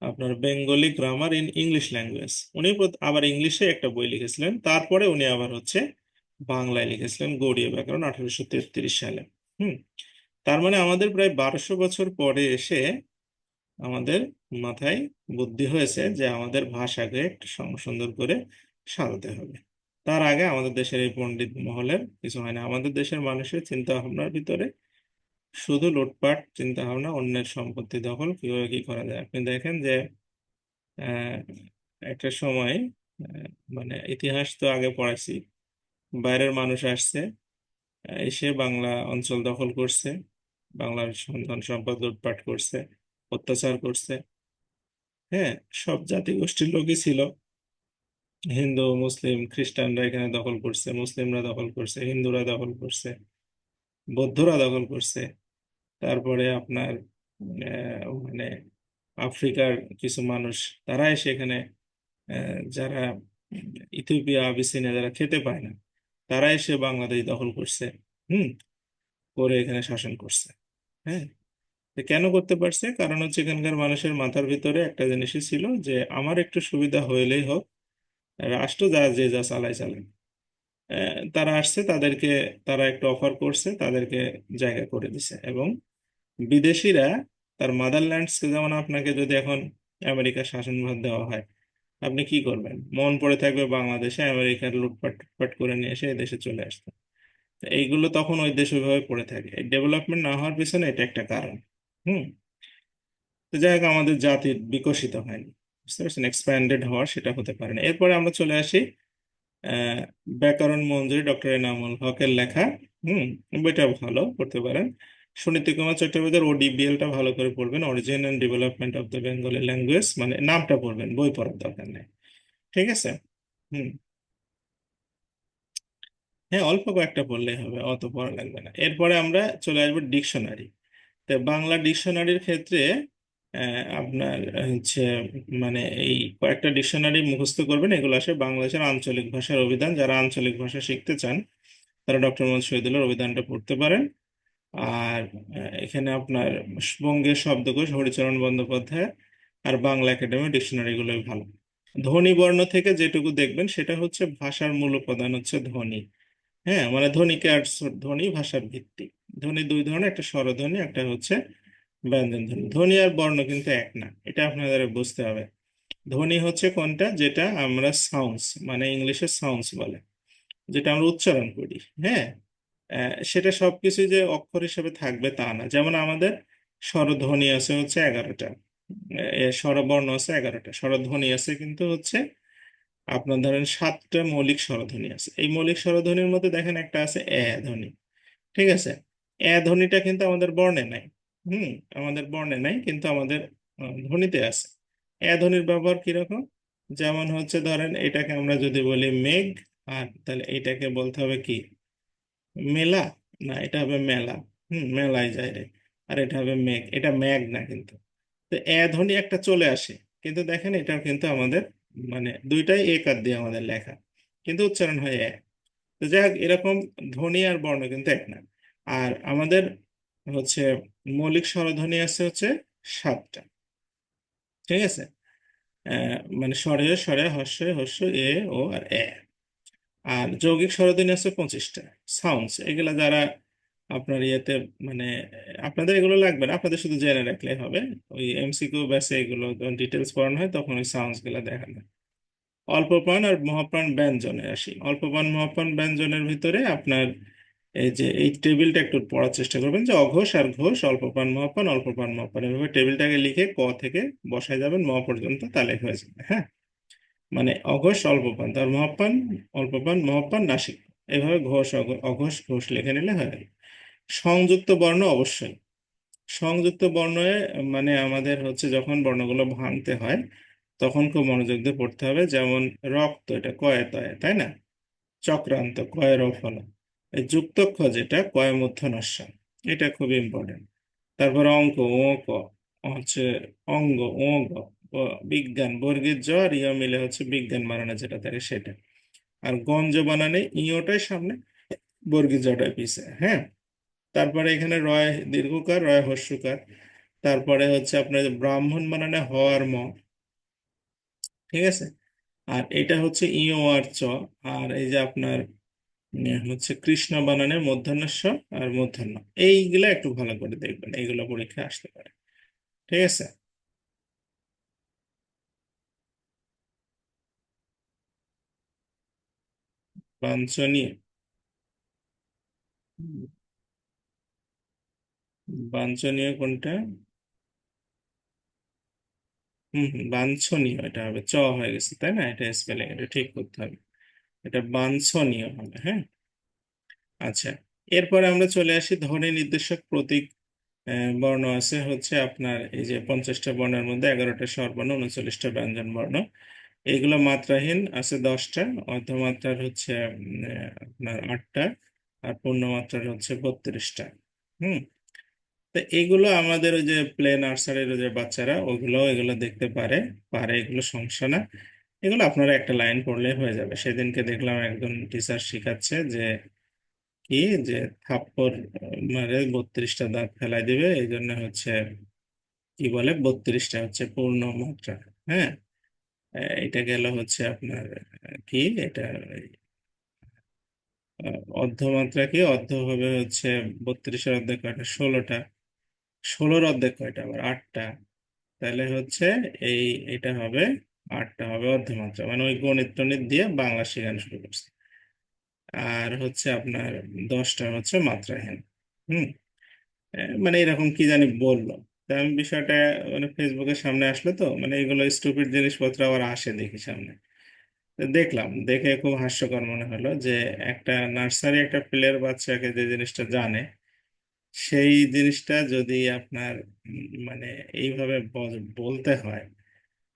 আপনার Bengali grammar in English language, উনি আবার ইংলিশে একটা বই লিখেছিলেন। তারপরে উনি আবার হচ্ছে বাংলায় লিখেছিলেন গৌড়ীয় ব্যাকরণ 1833 সালে। হুম। তার মানে আমাদের প্রায় 1200 বছর পরে এসে আমাদের মাথায় বুদ্ধি হয়েছে যে আমাদের ভাষাকে একটু সুন্দর করে সাজাতে হবে। তার আগে আমাদের দেশের এই পণ্ডিত মহলের কিছু হয় না। আমাদের দেশের মানুষের চিন্তা ভাবনার ভিতরে শুধু লুটপাট চিন্তা ভাবনা, অন্যের সম্পত্তি দখল, কিভাবে কি করা যায়। আপনি দেখেন যে আহ, একটা সময় আহ, মানে ইতিহাস তো আগে পড়াইছি, বাইরের মানুষ আসছে, এসে বাংলা অঞ্চল দখল করছে, বাংলার সন্তান সম্পদ লুটপাট করছে, অত্যাচার করছে। হ্যাঁ, সব জাতি গোষ্ঠীর লোকই ছিল, হিন্দু মুসলিম খ্রিস্টানরা এখানে দখল করছে, মুসলিমরা দখল করছে, হিন্দুরা দখল করছে, বৌদ্ধরা দখল করছে। তারপরে আপনার মানে আফ্রিকার কিছু মানুষ, তারা এসে এখানে যারা ইথিওপিয়া আবিসিনিয়া যারা খেতে পায় না, তারা এসে বাংলাদেশ দখল করছে। হুম, করে এখানে শাসন করছে। হ্যাঁ, তো কেন করতে পারছে? কারণ হচ্ছে এখানকার মানুষের মাথার ভিতরে একটা জিনিসই ছিল যে আমার একটু সুবিধা হইলেই হোক, রাষ্ট্র যা যে যা চালায় চালায়। তারা আসছে, তাদেরকে তারা একটু অফার করছে, তাদেরকে জায়গা করে দিছে। এবং বিদেশিরা তার মাদারল্যান্ডসকে, যেমন আপনাকে যদি এখন আমেরিকার শাসনভার দেওয়া হয়, আপনি কি করবেন? মন পড়ে থাকবে বাংলাদেশে আমেরিকার লুটপাট টুটপাট করে নিয়ে এসে এই দেশে চলে আসতে। তো এইগুলো তখন ওই দেশ ওইভাবে পড়ে থাকে। এই ডেভেলপমেন্ট না হওয়ার পিছনে এটা একটা কারণ। হুম। তো যাই হোক, আমাদের জাতির বিকশিত হয়নি, বুঝতে পারছেন, এক্সপ্যান্ডেড হওয়ার সেটা হতে পারে না। এরপরে আমরা চলে আসি আহ ব্যাকরণ মঞ্জুরি, ডক্টর এনামুল হকের লেখা। হুম, বইটা ভালো, পড়তে পারেন। সুনীতি কুমার চট্টোপাধ্যায়ের ওডিবিএলটা ভালো করে পড়বেন, origin and development of the Bengali language, মানে নামটা পড়বেন, বই পড়ার দরকার নেই। ঠিক আছে। হুম। হ্যাঁ, অল্প কয়েকটা পড়লেই হবে, অত পড়া লাগবে না। এরপরে আমরা চলে আসবো ডিকশনারি। তো বাংলা ডিকশনারির ক্ষেত্রে আপনার হচ্ছে মানে এই কয়েকটা ডিকশনারি মুখস্থ করবেন। এগুলো আসে বাংলাদেশের আঞ্চলিক ভাষার অভিধান। যারা আঞ্চলিক ভাষা শিখতে চান তারা ডক্টর মোহাম্মদ শহীদুল্লাহর অভিধানটা পড়তে পারেন। আর এখানে আপনার বঙ্গের শব্দকোষ হরিচরণ বন্দ্যোপাধ্যায় আর বাংলা একাডেমি ডিকশনারি গুলোই ভালো। ধ্বনি বর্ণ থেকে যেটুকু দেখবেন সেটা হচ্ছে ভাষার মূল উপাদান হচ্ছে ধ্বনি। হ্যাঁ, মানে ধ্বনিকে আর ধ্বনি ভাষার ভিত্তি। ধ্বনি দুই ধরনের, একটা স্বরধ্বনি, একটা হচ্ছে ব্যঞ্জন ধ্বনি। ধ্বনি আর বর্ণ কিন্তু এক না, এটা আপনাদের বুঝতে হবে। ধ্বনি হচ্ছে কোনটা, যেটা আমরা সাউন্ডস, মানে ইংলিশে সাউন্ডস বলে, যেটা আমরা উচ্চারণ করি। হ্যাঁ, সেটা সবকিছু যে অক্ষর হিসেবে থাকবে তা না। যেমন আমাদের স্বরধ্বনি আছে হচ্ছে 11টা, স্বরবর্ণ আছে 11টা, স্বরধ্বনি আছে কিন্তু হচ্ছে আপনার ধরেন 7টা মৌলিক স্বরধ্বনি আছে। এই মৌলিক স্বরধ্বনির মধ্যে দেখেন একটা আছে ধ্বনি। ঠিক আছে, ধ্বনিটা কিন্তু আমাদের বর্ণে নাই। হুম, আমাদের বর্ণে নাই কিন্তু আমাদের ধ্বনিতে আছে। ধ্বনির ব্যবহার কিরকম? যেমন হচ্ছে ধরেন এটাকে আমরা যদি বলি মেঘ, আর তাহলে এটাকে বলতে হবে কি, মেলা। না, এটা হবে মেলা। হুম, মেলায় যায় রে। আর এটা হবে মেঘ, এটা ম্যাগ না কিন্তু। তো ধ্বনি একটা চলে আসে, কিন্তু দেখেন এটা কিন্তু আমাদের মানে দুইটাই কার দিয়ে আমাদের লেখা, কিন্তু উচ্চারণ হয় তো যাই হোক, এরকম ধ্বনি আর বর্ণ কিন্তু এক না। আর আমাদের হচ্ছে মৌলিক স্বরধ্বনি আছে হচ্ছে 7টা। ঠিক আছে, মানে স্বরে স্বরে হস্য হস্য ও আর আর যৌগিক স্বরধ্বনি আছে 25টা। সাউন্ডস এগুলা যারা আপনার ইয়েতে মানে আপনাদের এগুলো লাগবে না, আপনাদের শুধু জেনে রাখলেই হবে। ওই এমসিকিউ ব্যাসে এগুলো যখন ডিটেলস পড়ানো হয় তখন ওই সাউন্ডস গুলা দেখানো হয়। অল্পপ্রাণ আর মহাপ্রাণ ব্যঞ্জনে আসি। অল্পপ্রাণ মহাপ্রাণ ব্যঞ্জনের ভিতরে আপনার এই যে এই টেবিলটা একটু পড়ার চেষ্টা করবেন, যে অঘোষ আর ঘোষ, অল্পপ্রাণ মহাপ্রাণ, অল্পপ্রাণ মহাপ্রাণ, এভাবে টেবিলটাকে লিখে ক থেকে বসায় যাবেন ম পর্যন্ত, তাহলে হয়ে যাবে। হ্যাঁ, মানে অঘোষ অল্পপ্রাণ, তার মহাপ্রাণ, অল্পপ্রাণ মহাপ্রাণ নাসিক, এভাবে ঘোষ অঘোষ ঘোষ লিখে নিলে হয়ে গেল। সংযুক্ত বর্ণ অবশ্যই। সংযুক্ত বর্ণে মানে আমাদের হচ্ছে যখন বর্ণগুলো ভাঙতে হয় তখন খুব মনোযোগ দিয়ে পড়তে হবে। যেমন রক্ত, এটা কয়ে তয়ে, তাই না? চক্রান্ত, কয়ে র ফলা। এই যুক্তক্ষ যেটা কয়ে মূর্ধন্য ষ, এটা খুব ইম্পর্টেন্ট। তারপর অঙ্ক, ও ক হচ্ছে অঙ্গ, ও গ। বিজ্ঞান, বর্গীর জ আর ইয় মিলে হচ্ছে বিজ্ঞান বানানে যেটা থাকে সেটা। আর গঞ্জ বানানে ইয়টাই সামনে, বর্গীর জটাই পিছে। হ্যাঁ, তারপরে এখানে রয় দীর্ঘকার, রয় হস্যকার। তারপরে হচ্ছে আপনার যে ব্রাহ্মণ বানানে হ আর ম। ঠিক আছে, আর এটা হচ্ছে ইয় আর চ। আর এই যে আপনার হচ্ছে কৃষ্ণ বানানে মূর্ধন্য ষ আর মূর্ধন্য। এইগুলা একটু ভালো করে দেখবেন, এইগুলো পরীক্ষা আসতে পারে। ঠিক আছে। বাঞ্ছনীয়। বাঞ্ছনীয় কোনটা? বাঞ্ছনীয় এটা হবে, চ হয়ে গেছে তাই না, এটা স্পেলিং এটা ঠিক করতে হবে। এটা বাঞ্ছনীয় হবে, হ্যাঁ। আচ্ছা, এরপরে আমরা চলে আসি ধ্বনি নির্দেশক প্রতীক। বর্ণ আছে হচ্ছে আপনার এই যে 50টা বর্ণের মধ্যে 11টা স্বরবর্ণ, 39টা ব্যঞ্জন বর্ণ। এইগুলো মাত্রাহীন আছে 10টা, অর্ধমাত্রার হচ্ছে আপনার 8টা, আর পূর্ণমাত্রার হচ্ছে 32টা। হুম। তো এইগুলো আমাদের ওই যে প্লে নার্সারির যে বাচ্চারা ওগুলো এগুলো দেখতে পারে, পারে, এগুলো সমস্যা না। এগুলো আপনারা একটা লাইন পড়লে হয়ে যাবে। সেদিনকে দেখলাম একজন টিচার শিখাচ্ছে যে কি, যে থাপ্পড় মারে 32টা দাঁত ফেলাই দিবে, এই জন্য হচ্ছে কি বলে 32টা হচ্ছে পূর্ণ মাত্রা। হ্যাঁ। এটা গেল হচ্ছে আপনার কি এটা অর্ধমাত্রা, কি অর্ধ হবে হচ্ছে 32-এর অর্ধেক কয়টা, 16টা। 16-র অর্ধেক কয়টা, আবার 8টা। তাহলে হচ্ছে এই এটা হবে 8টা হবে অর্ধমাত্রা, মানে ওই গণিত টণিত দিয়ে বাংলা শেখানো শুরু করছে। আর হচ্ছে আপনার 10টা হচ্ছে মাত্রাহীন। হুম। মানে এরকম কি জানি বললো। তা আমি বিষয়টা মানে ফেসবুকের সামনে আসলো, তো মানে এগুলো স্টুপিড জিনিসপত্র আবার আসে দেখি সামনে। তো দেখলাম, দেখে খুব হাস্যকর মনে হলো যে একটা নার্সারি একটা প্লেয়ার বাচ্চাকে যে জিনিসটা জানে, সেই জিনিসটা যদি আপনার মানে এইভাবে বলতে হয়।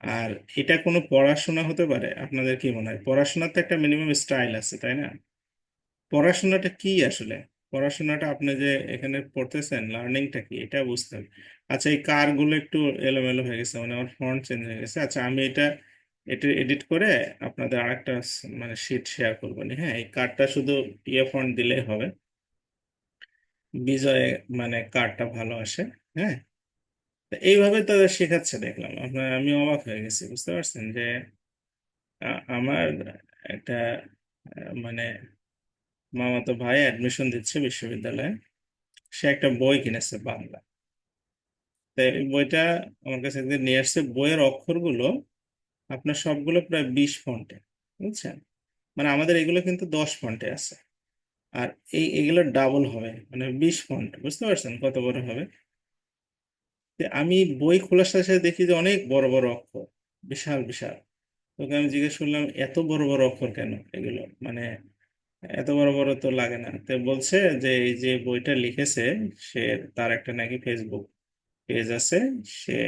আর এটা কোনো পড়াশোনা হতে পারে? আপনাদের কি মনে হয়? পড়াশোনার তো একটা মিনিমাম স্টাইল আছে, তাই না? পড়াশোনাটা কি আসলে? পড়াশোনাটা আপনি যে এখানে পড়তেছেন, লার্নিংটা কি এটা বুঝতে হবে। আচ্ছা, এই কার গুলো একটু এলোমেলো হয়ে গেছে, মানে আমার ফন্ট চেঞ্জ হয়ে গেছে। আচ্ছা, আমি এটা এটা এডিট করে আপনাদের আরেকটা মানে শিট শেয়ার করবো নি। হ্যাঁ, এই কার্ডটা শুধু ইয়ে ফন্ট দিলেই হবে। বিজয় মানে কার্ডটা ভালো আসে। হ্যাঁ। তো এইভাবে তাদের শেখাচ্ছে দেখলাম আপনার, আমি অবাক হয়ে গেছি, বুঝতে পারছেন যে আমার একটা মানে মামাতো ভাই অ্যাডমিশন দিচ্ছে বিশ্ববিদ্যালয়ে। সে একটা বই কিনেছে বাংলা। তো এই বইটা আমার কাছে একদিন নিয়ে আসছে। বইয়ের অক্ষরগুলো আপনার সবগুলো প্রায় 20 ফন্টে, বুঝছেন? মানে আমাদের এগুলো কিন্তু 10 ফন্টে আছে। আর এগুলো ডাবল হবে, মানে 20 ফন্ট, বুঝতে পারছেন কত বড় হবে? তো আমি বই খোলার সাথে সাথে দেখি যে অনেক বড় বড় অক্ষর, বিশাল বিশাল। তোকে আমি জিজ্ঞেস করলাম এত বড় বড় অক্ষর কেন এগুলো, মানে এত বড় বড় তো লাগে না। তো বলছে যে এই যে বইটা লিখেছে সে, তার একটা নাকি ফেসবুক পেজ আছে। সে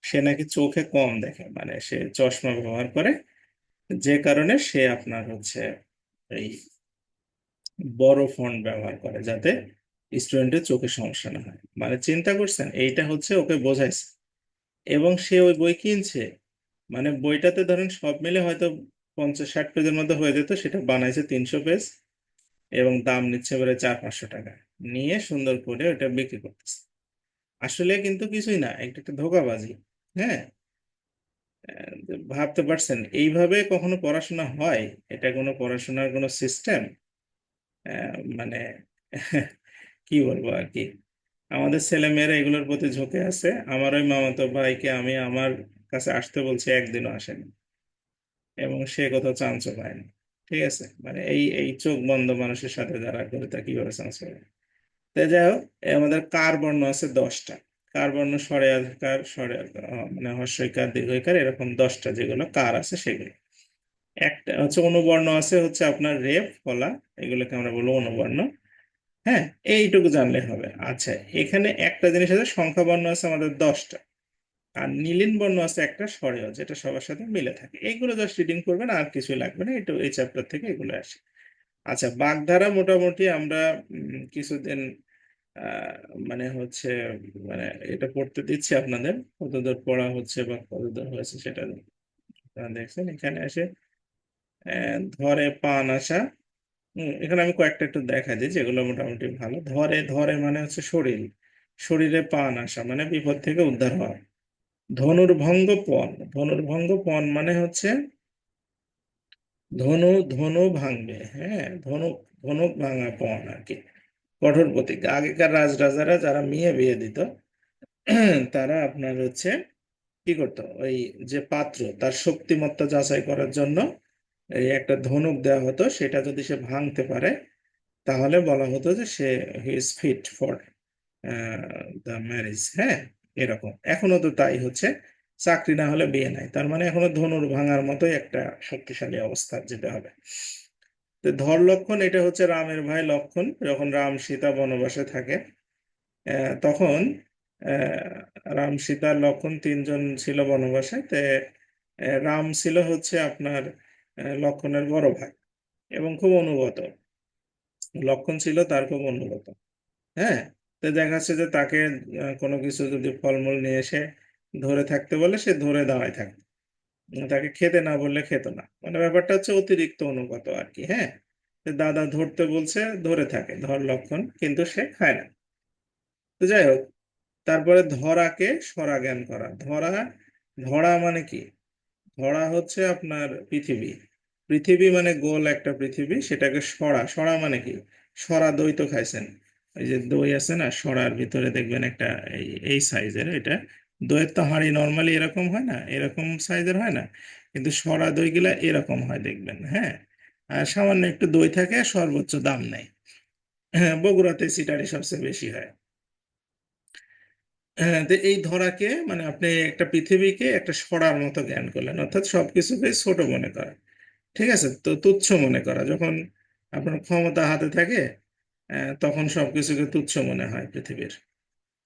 সে নাকি চোখে কম দেখে, মানে সে চশমা ব্যবহার করে, যে কারণে সে আপনার হচ্ছে এই বড় ফন্ট ব্যবহার করে, যাতে স্টুডেন্টের চোখে সমস্যা না হয়। মানে চিন্তা করছেন, এইটা হচ্ছে ওকে বোঝাইছে। এবং সে ওই বই কিনছে। মানে বইটাতে ধরেন সব মিলে হয়তো 50-60 পেজের মধ্যে হয়ে যেত, সেটা বানাইছে 300 পেজ। এবং দাম নিচ্ছে বলে 400-500 টাকা। নিয়ে সুন্দর করে ওটা বিক্রি করতেছে। আসলে কিন্তু কিছুই না, একটা একটা ধোঁকাবাজি। হ্যাঁ। ভাবতে পারছেন এইভাবে কখনো পড়াশোনা হয়? এটা কোনো পড়াশোনার কোনো সিস্টেম? মানে কি বলবো আর কি। আমাদের ছেলে মেয়েরা এগুলোর প্রতি ঝুঁকে আছে। আমার ওই মামাতো ভাইকে আমি আমার কাছে আসতে বলছি, একদিনও আসেনি। এবং সে কোথাও চান্সও পায়নি। ঠিক আছে, মানে এই এই চোখ বন্ধ মানুষের সাথে যারা করে তা কিভাবে চান্স পাবে? তো যাই হোক, আমাদের কার বর্ণ আছে 10টা। কার বর্ণ স্বরে আকার, স্বরে মানে হর্ষইকার দীর্ঘইকার, এরকম 10টা যেগুলো কার আছে সেগুলো। একটা হচ্ছে অনুবর্ণ আছে হচ্ছে আপনার রেফ ফলা, এগুলোকে আমরা বলবো অনুবর্ণ। হ্যাঁ। এইটুকু জানলে হবে। আচ্ছা, এখানে একটা জিনিস আছে, সংখ্যা বর্ণ আছে আমাদের 10টা। আর নীলিন বর্ণ আছে একটা স্বরেও, যেটা সবার সাথে মিলে থাকে। এইগুলো জাস্ট রিডিং করবেন, আর কিছুই লাগবে না, একটু এই চ্যাপ্টার থেকে এগুলো আসে। আচ্ছা, বাগধারা মোটামুটি আমরা কিছুদিন আহ, মানে হচ্ছে মানে এটা পড়তে দিচ্ছি আপনাদের, কতদূর পড়া হচ্ছে বা কতদূর হয়েছে সেটা আপনারা দেখছেন। এখানে এসে ধরে পান আসা। এখানে আমি কয়েকটা একটু দেখা দিই যেগুলো মোটামুটি ভালো। ধরে ধরে মানে হচ্ছে শরীর, শরীরে পান আসা মানে বিপদ থেকে উদ্ধার হওয়া। ধনুর্ভঙ্গ পণ, ধনুর্ভঙ্গ পণ মানে হচ্ছে ধনু ধনু ভাঙবে। হ্যাঁ, ধনু ধনুক ভাঙা পণ আর কি। কঠোর প্রতিজ্ঞা। আগেকার রাজরাজারা যারা মেয়ে বিয়ে দিত, তারা আপনার হচ্ছে কি করতো, ওই যে পাত্র তার শক্তিমত্তা যাচাই করার জন্য এই একটা ধনুক দেওয়া হতো, সেটা যদি সে ভাঙতে পারে তাহলে বলা হতো যে সে he is fit for the marriage. হ্যাঁ, এরকম এখনো তো তাই হচ্ছে, চাকরি না হলে বিয়ে নাই, তার মানে এখনো ধনুর ভাঙার মতোই একটা শক্তিশালী অবস্থা যেতে হবে। তো ধর লক্ষণ, এটা হচ্ছে রামের ভাই লক্ষণ, যখন রাম সীতা বনবাসে থাকে তখন রাম সীতা লক্ষণ তিনজন ছিল বনবাসে। রাম ছিল হচ্ছে আপনার লক্ষণের বড় ভাই এবং খুব অনুগত। লক্ষণ ছিল তার খুব অনুগত। হ্যাঁ, তো দেখা যাচ্ছে যে তাকে কোনো কিছু যদি ফলমূল নিয়ে এসে ধরে থাকতে বলে সে ধরে দাঁড়ায় থাকতো, তাকে খেতে না বললে খেত না, মানে ব্যাপারটা হচ্ছে অতিরিক্ত অনুগত আর কি। হ্যাঁ, তো দাদা ধরতে বলছে ধরে থাকে, ধর লক্ষণ, কিন্তু সে খায় না। তো যাই হোক, তারপরে ধরাকে সরা জ্ঞান করা। ধরা, ধরা মানে কি? ধরা হচ্ছে আপনার পৃথিবী। পৃথিবী মানে গোল একটা পৃথিবী, সেটাকে সরা, সরা মানে কি? সরা দই তো খাইছেন, ওই যে দই আছে না, সরার ভিতরে দেখবেন একটা এই এই সাইজের এটা। দইয়ের তো হাঁড়ি নর্মালি এরকম হয় না, এরকম সাইজের হয় না, কিন্তু সরা দই গুলা এরকম হয় দেখবেন। হ্যাঁ, আর সামান্য একটু দই থাকে, সর্বোচ্চ দাম নেই। হ্যাঁ, বগুড়াতে সিটারি সবচেয়ে বেশি হয়। হ্যাঁ, তো এই ধরাকে মানে আপনি একটা পৃথিবীকে একটা সরার মতো জ্ঞান করলেন, অর্থাৎ সবকিছুকে ছোট মনে করা। ঠিক আছে, তো তুচ্ছ মনে করা যখন আপনার ক্ষমতা হাতে থাকে, তখন সবকিছুকে তুচ্ছ মনে হয় পৃথিবীর।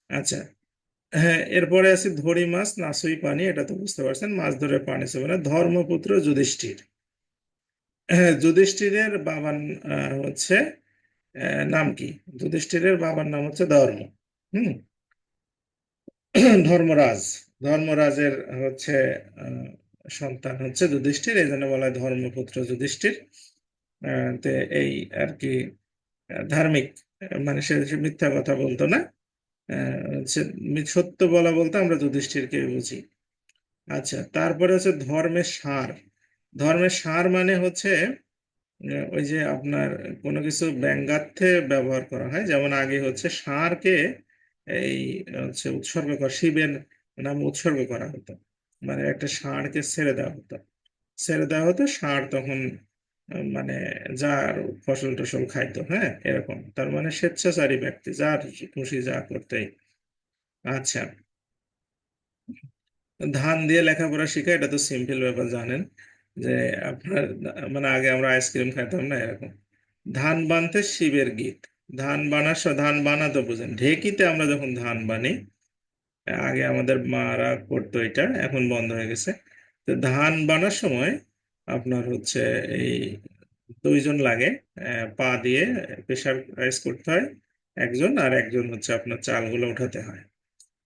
আচ্ছা, হ্যাঁ, এরপরে আছে ধরি মাছ নাসুই পানি, এটা তো বুঝতে পারছেন, মাছ ধরে পানি চবে না। ধর্মপুত্র যুধিষ্ঠির। হ্যাঁ, যুধিষ্ঠিরের বাবার হচ্ছে নাম কি? যুধিষ্ঠিরের বাবার নাম হচ্ছে ধর্ম। হুম, ধর্মরাজ। ধর্মরাজের হচ্ছে আহ, সন্তান হচ্ছে যুধিষ্ঠির, এই জন্য বলা হয় ধর্মপুত্র যুধিষ্ঠির। তো এই আর কি ধার্মিক, মানে সে মিথ্যা কথা বলতো না। হচ্ছে সত্য বলা বলতে আমরা যুধিষ্ঠিরকে বুঝি। আচ্ছা, তারপরে হচ্ছে ধর্মের সার। ধর্মের সার মানে হচ্ছে ওই যে আপনার কোনো কিছু ব্যঙ্গার্থে ব্যবহার করা হয়, যেমন আগে হচ্ছে ষাঁড়কে এই হচ্ছে উৎসর্গ করা, শিবের নামে উৎসর্গ করা হতো, মানে একটা ষাঁড়কে ছেড়ে দেওয়া হতো, ছেড়ে দেওয়া হতো, ষাঁড় তখন মানে যার ফসল টসল খাইতো। হ্যাঁ, এরকম, তার মানে স্বেচ্ছাচারী ব্যক্তি, যার খুশি যা করতেই। আচ্ছা, ধান দিয়ে লেখাপড়া শিখা, এটা তো সিম্পল ব্যাপার, জানেন যে আপনার মানে আগে আমরা আইসক্রিম খাইতাম না এরকম। ধান বানতে শিবের গীত। ধান ধান বানাতো বুঝেন, ঢেকিতে আমরা যখন ধান বানি, আগে আমাদের মারা করতো, এটা এখন বন্ধ হয়ে গেছে। তো ধান বানার সময় আপনার হচ্ছে এই দুইজন লাগে, পা দিয়ে প্রেসার রাইজ করতে হয় একজন, আর একজন হচ্ছে আপনার চালগুলো উঠাতে হয়।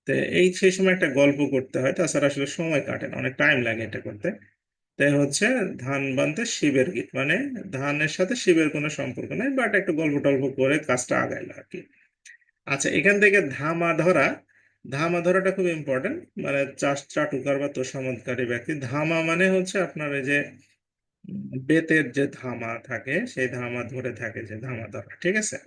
তো এই সেই সময় একটা গল্প করতে হয়, তাছাড়া আসলে সময় কাটে না, অনেক টাইম লাগে এটা করতে। তাই হচ্ছে ধান বানতে শিবের গীত, মানে ধানের সাথে শিবের কোনো সম্পর্ক নেই, বাট একটু গল্প টল্প করে কাজটা আগাইলো আর কি। আচ্ছা, এখান থেকে ধামা ধরা। ধামা ধরাটা খুব ইম্পর্টেন্ট, মানে চাটুকার বা তোষামোদকারী ব্যক্তি। ধামা মানে হচ্ছে আপনার এই যে বেতের যে ধামা থাকে, সেই ধামা ধরে থাকে, যে ধামা ধরা, ঠিক আছে।